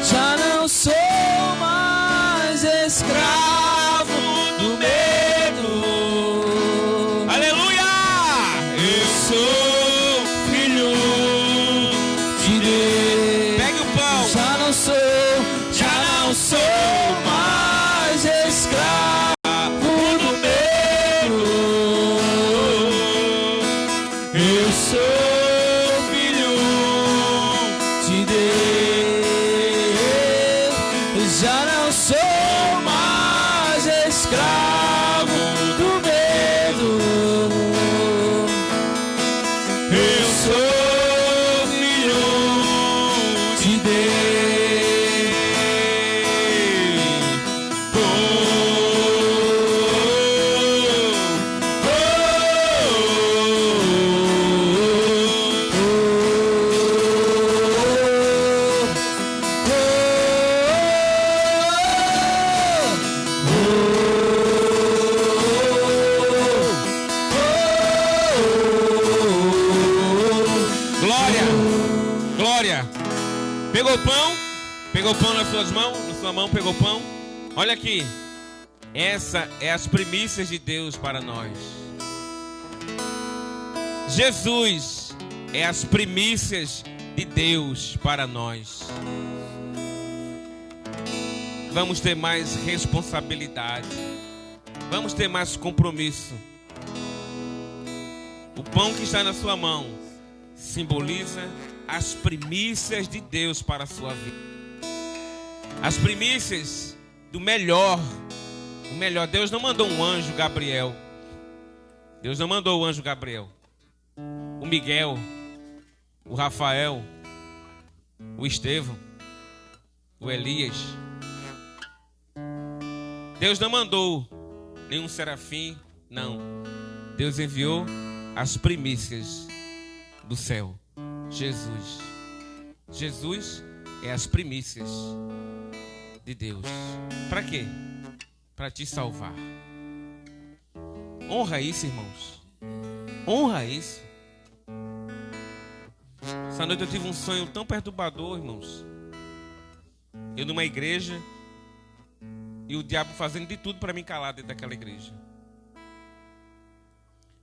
Já não sou mais escravo do medo. Aleluia! Eu sou filho de Deus. Pegue o pão. Já não sou mais escravo do medo. Eu sou filho de Deus. Já não sou mais escravo do medo. Eu sou filho de Deus. Glória. Pegou o pão? Pegou o pão nas suas mãos? Na sua mão pegou o pão? Olha aqui. Essa é as primícias de Deus para nós. Jesus é as primícias de Deus para nós. Vamos ter mais responsabilidade. Vamos ter mais compromisso. O pão que está na sua mão simboliza as primícias de Deus para a sua vida. As primícias do melhor. O melhor. Deus não mandou um anjo Gabriel. Deus não mandou o anjo Gabriel. Miguel, o Rafael, o Estevão, o Elias. Deus não mandou nenhum serafim, não. Deus enviou as primícias do céu. Jesus. Jesus é as primícias de Deus. Para quê? Para te salvar. Honra isso, irmãos. Honra isso. Essa noite eu tive um sonho tão perturbador, irmãos. Eu numa igreja e o diabo fazendo de tudo para me calar dentro daquela igreja.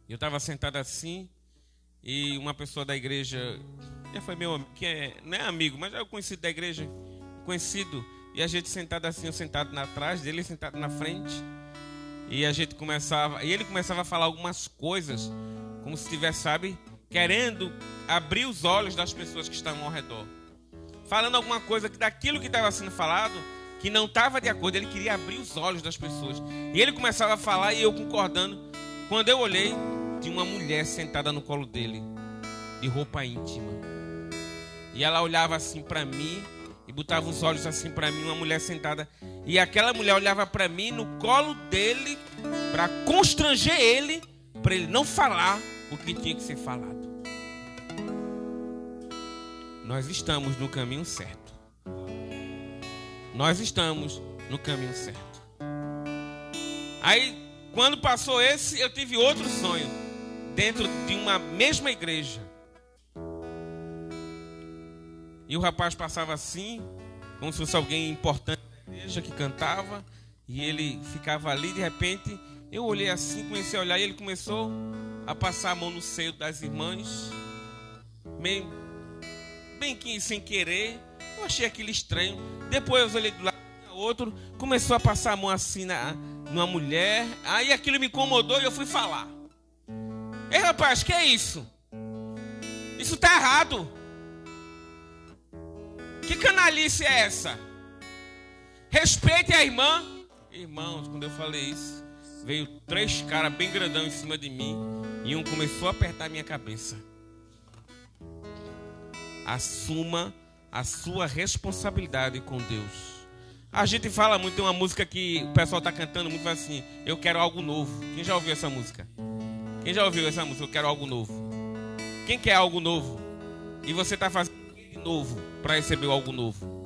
Eu estava sentado assim e uma pessoa da igreja, já foi meu, que não é amigo, mas é o conhecido da igreja, conhecido, e a gente sentado assim, eu sentado atrás dele, sentado na frente, e ele começava a falar algumas coisas, como se estivesse, sabe, querendo abrir os olhos das pessoas que estavam ao redor, falando alguma coisa daquilo que estava sendo falado, que não estava de acordo. Ele queria abrir os olhos das pessoas, e ele começava a falar e eu concordando. Quando eu olhei, tinha uma mulher sentada no colo dele, de roupa íntima, e ela olhava assim para mim e botava os olhos assim para mim, uma mulher sentada, e aquela mulher olhava para mim no colo dele para constranger ele, para ele não falar o que tinha que ser falado. Nós estamos no caminho certo. Nós estamos no caminho certo. Aí, quando passou esse, eu tive outro sonho dentro de uma mesma igreja. E o rapaz passava assim, como se fosse alguém importante da igreja que cantava, e ele ficava ali. De repente, eu olhei assim, comecei a olhar, e ele começou a passar a mão no seio das irmãs, bem que sem querer. Eu achei aquilo estranho. Depois eu olhei do lado, outro começou a passar a mão assim numa mulher. Aí aquilo me incomodou e eu fui falar. Ei, rapaz, que é isso? Isso tá errado. Que canalice é essa? Respeite a irmã. Irmãos, quando eu falei isso, veio 3 caras bem grandão em cima de mim, e um começou a apertar minha cabeça. Assuma a sua responsabilidade com Deus. A gente fala muito, tem uma música que o pessoal está cantando muito, faz assim: eu quero algo novo. Quem já ouviu essa música? Quem já ouviu essa música? Eu quero algo novo. Quem quer algo novo? E você está fazendo de novo para receber algo novo.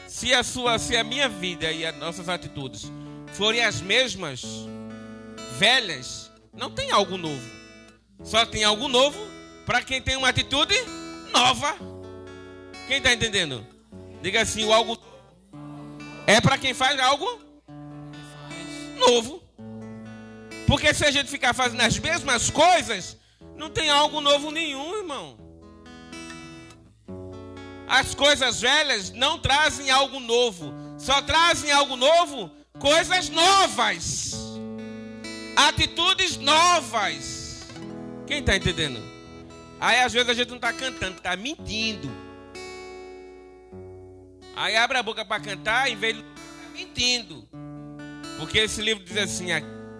Se a minha vida e as nossas atitudes forem as mesmas, velhas, não tem algo novo. Só tem algo novo para quem tem uma atitude nova. Quem está entendendo? Diga assim: o algo é para quem faz algo novo. Porque se a gente ficar fazendo as mesmas coisas, não tem algo novo nenhum, irmão. As coisas velhas não trazem algo novo. Só trazem algo novo coisas novas. Atitudes novas. Quem está entendendo? Aí às vezes a gente não está cantando, está mentindo. Aí abre a boca para cantar, em vez de estar mentindo. Porque esse livro diz assim: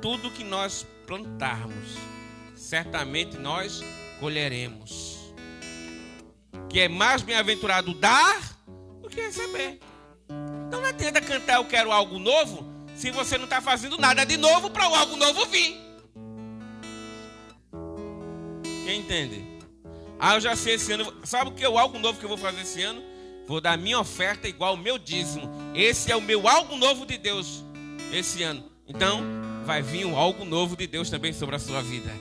tudo que nós plantarmos, certamente nós colheremos. Que é mais bem-aventurado dar do que receber. Então não adianta cantar eu quero algo novo, se você não está fazendo nada de novo para o algo novo vir. Quem entende? Eu já sei esse ano. Sabe o que é o algo novo que eu vou fazer esse ano? Vou dar minha oferta igual ao meu dízimo. Esse é o meu algo novo de Deus esse ano. Então vai vir um algo novo de Deus também sobre a sua vida.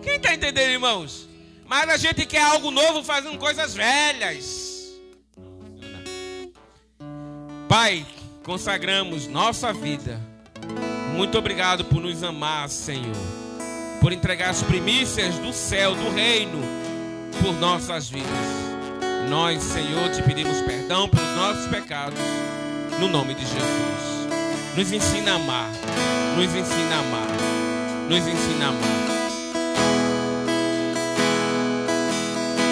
Quem está entendendo, irmãos? Mas a gente quer algo novo fazendo coisas velhas. Pai, consagramos nossa vida. Muito obrigado por nos amar, Senhor. Por entregar as primícias do céu, do reino, por nossas vidas. Nós, Senhor, te pedimos perdão pelos nossos pecados, no nome de Jesus. Nos ensina a amar, nos ensina a amar, nos ensina a amar.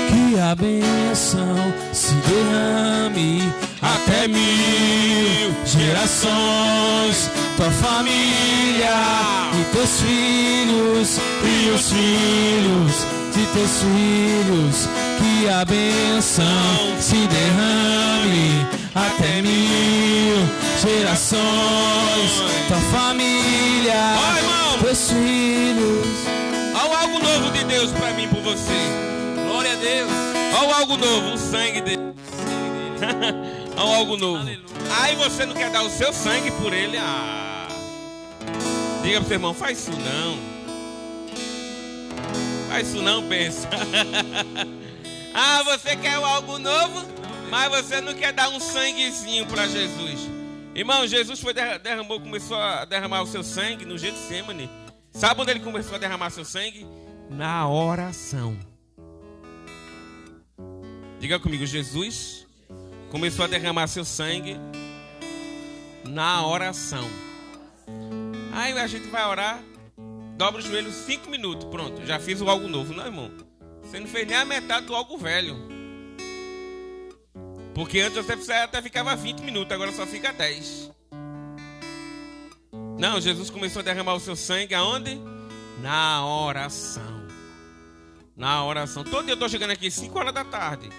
Que a bênção se derrame até até 1000 gerações, tua família e teus filhos e os filhos de teus filhos, que a bênção se derrame até 1000 gerações, tua família, teus filhos. Olha algo novo de Deus para mim, por você. Glória a Deus. Olha algo novo, o sangue dele. Olha algo novo. Aleluia. Aí você não quer dar o seu sangue por ele? Diga pro seu irmão, faz isso não. Faz isso não, pensa. Você quer algo novo, mas você não quer dar um sanguezinho para Jesus. Irmão, Jesus começou a derramar o seu sangue no Getsemane. Sabe onde ele começou a derramar seu sangue? Na oração. Diga comigo, Jesus começou a derramar seu sangue na oração. Aí a gente vai orar, dobra os joelhos 5 minutos, pronto, já fiz o algo novo. Não, irmão, você não fez nem a metade do algo velho. Porque antes você até ficava 20 minutos, agora só fica 10. Não, Jesus começou a derramar o seu sangue aonde? Na oração. Na oração. Todo dia eu estou chegando aqui 5 horas da tarde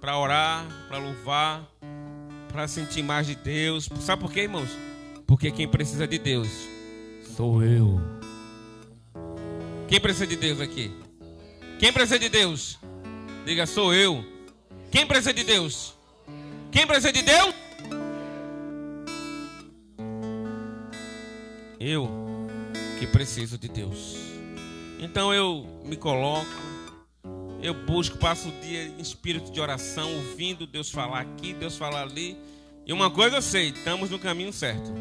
para orar, para louvar, para sentir mais de Deus. Sabe por quê, irmãos? Porque quem precisa de Deus sou eu. Quem precisa de Deus aqui? Quem precisa de Deus? Diga, sou eu. Quem precisa de Deus? Quem precisa de Deus? Eu que preciso de Deus. Então eu me coloco, eu busco, passo o dia em espírito de oração, ouvindo Deus falar aqui, Deus falar ali. E uma coisa eu sei, estamos no caminho certo.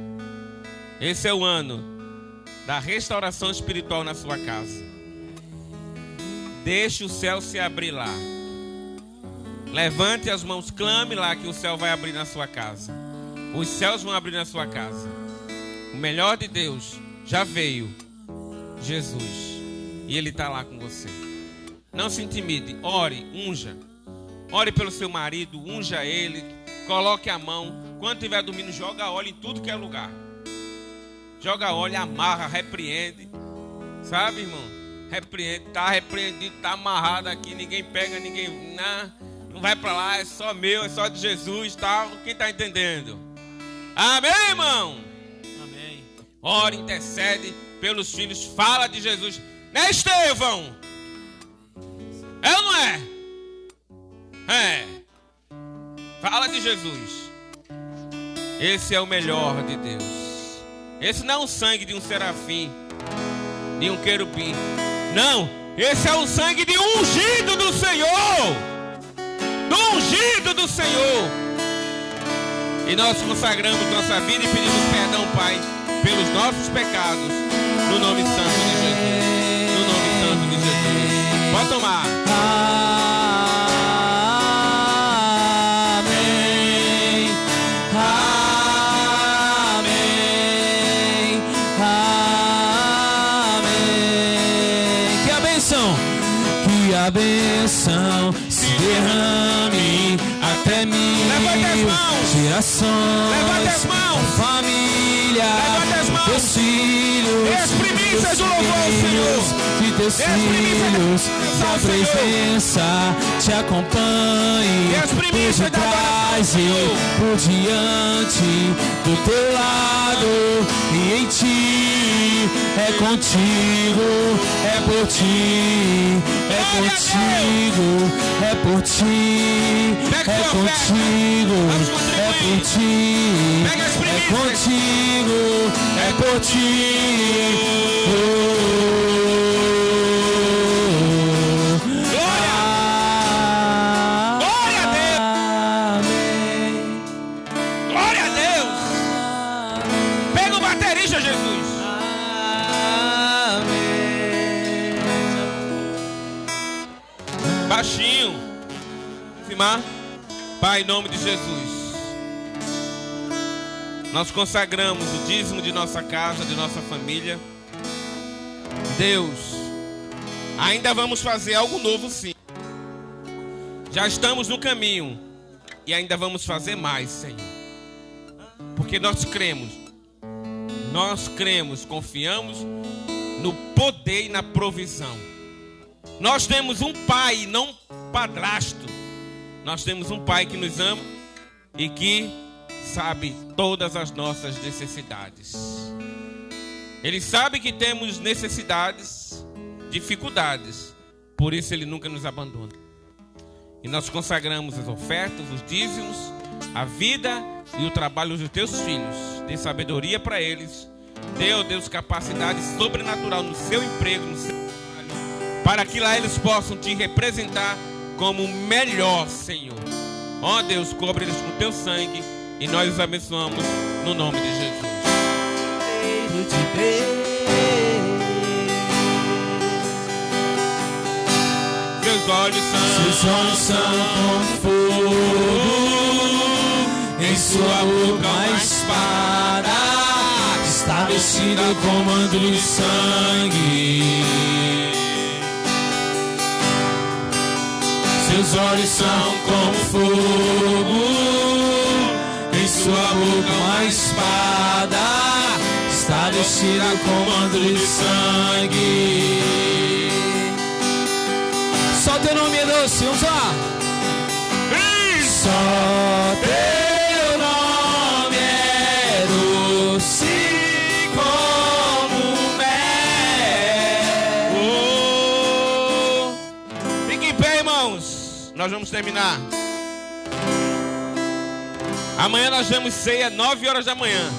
Esse é o ano da restauração espiritual na sua casa. Deixe o céu se abrir lá. Levante as mãos, clame lá que o céu vai abrir na sua casa. Os céus vão abrir na sua casa. O melhor de Deus já veio, Jesus. E Ele está lá com você. Não se intimide, ore, unja. Ore pelo seu marido, unja ele. Coloque a mão. Quando estiver dormindo, joga óleo em tudo que é lugar. Joga óleo, amarra, repreende. Sabe, irmão? Repreende, está repreendido, está amarrado aqui. Ninguém pega, ninguém... Não vai para lá, é só meu, é só de Jesus, tal. Quem está entendendo? Amém, irmão? Amém. Ora, intercede pelos filhos, fala de Jesus. Né, Estevão? É ou não é? É. Fala de Jesus. Esse é o melhor de Deus. Esse não é o sangue de um serafim, de um querubim. Não, esse é o sangue de um ungido do Senhor. Do ungido do Senhor. E nós consagramos nossa vida e pedimos perdão, Pai, pelos nossos pecados, no nome santo de Jesus. No nome santo de Jesus. Pode tomar. Amém. Amém. Amém. Que a bênção se derrame até 1000 gerações. Levante as mãos. Família. Levante as mãos. Teus filhos. Exprimências do louvor ao Senhor. Que teus filhos, tua presença te acompanhe por detrás e por diante, do teu lado e em ti. É contigo, é por ti, é contigo, é por ti, é contigo, é por ti, é contigo, é por ti. Baixinho. Pai, em nome de Jesus, nós consagramos o dízimo de nossa casa, de nossa família. Deus, ainda vamos fazer algo novo, sim. Já estamos no caminho. e ainda vamos fazer mais, Senhor. Porque nós cremos, confiamos no poder e na provisão. Nós temos um pai, não um padrasto. Nós temos um pai que nos ama e que sabe todas as nossas necessidades. Ele sabe que temos necessidades, dificuldades, por isso ele nunca nos abandona. E nós consagramos as ofertas, os dízimos, a vida e o trabalho dos teus filhos. Dê sabedoria para eles. Dê, ó Deus, capacidade sobrenatural no seu emprego, no seu trabalho, para que lá eles possam te representar como o melhor, Senhor. Ó Deus, cobre eles com teu sangue e nós os abençoamos no nome de Jesus. Seus olhos são como fogo, em sua boca uma espada, está vestida com manto de sangue. Seus olhos são como fogo, em sua boca uma espada, está vestida com manto de sangue. Só teu nome é doce, vamos lá. Só teu nome é doce como mel. Fique em pé, irmãos. Nós vamos terminar. Amanhã nós vamos ceia, 9 horas da manhã.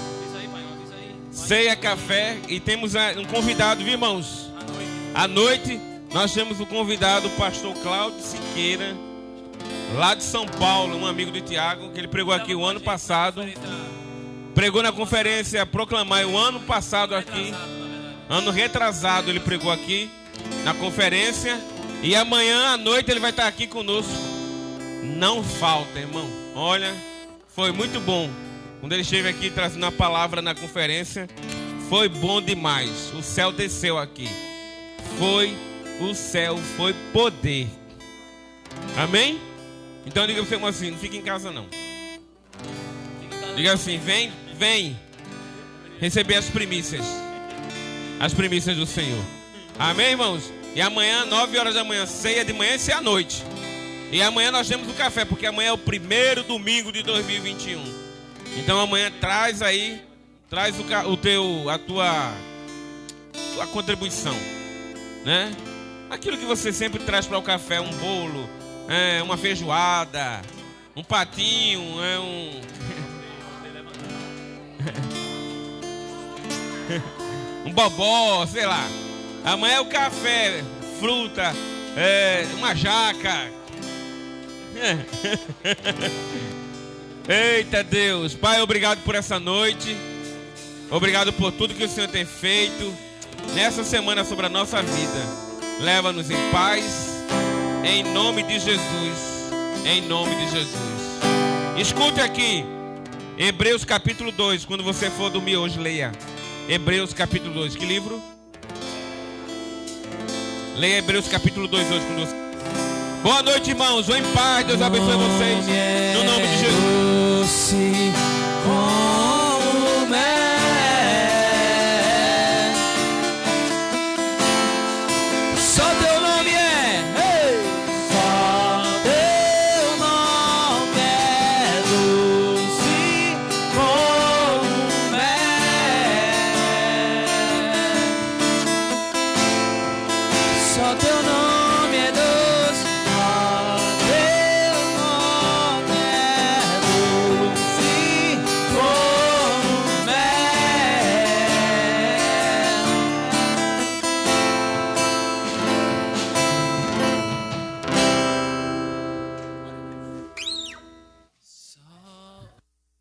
Ceia, café, e temos um convidado, viu, irmãos? À noite. Nós temos o convidado, o pastor Cláudio Siqueira, lá de São Paulo, um amigo de Tiago, que ele pregou aqui o ano passado. Pregou na conferência Proclamar o ano passado aqui. Ano retrasado ele pregou aqui na conferência. E amanhã à noite ele vai estar aqui conosco. Não falta, irmão. Olha, foi muito bom. Quando ele esteve aqui trazendo a palavra na conferência, foi bom demais. O céu desceu aqui. O céu foi poder. Amém? Então diga para você assim, não fica em casa não. Diga assim, vem receber as primícias do Senhor. Amém, irmãos? E amanhã, 9 horas da manhã, ceia de manhã e ceia à noite. E amanhã nós temos o café, porque amanhã é o primeiro domingo de 2021. Então amanhã traz a tua contribuição, né? Aquilo que você sempre traz para o café, um bolo, uma feijoada, um patinho, um bobó, sei lá. Amanhã é o café, fruta, uma jaca. Eita Deus, Pai, obrigado por essa noite. Obrigado por tudo que o Senhor tem feito nessa semana sobre a nossa vida. Leva-nos em paz, em nome de Jesus, em nome de Jesus. Escute aqui, Hebreus capítulo 2, quando você for dormir hoje, leia. Hebreus capítulo 2, que livro? Leia Hebreus capítulo 2 hoje quando você... Boa noite, irmãos, vão em paz, Deus abençoe vocês, no nome de Jesus. Só teu nome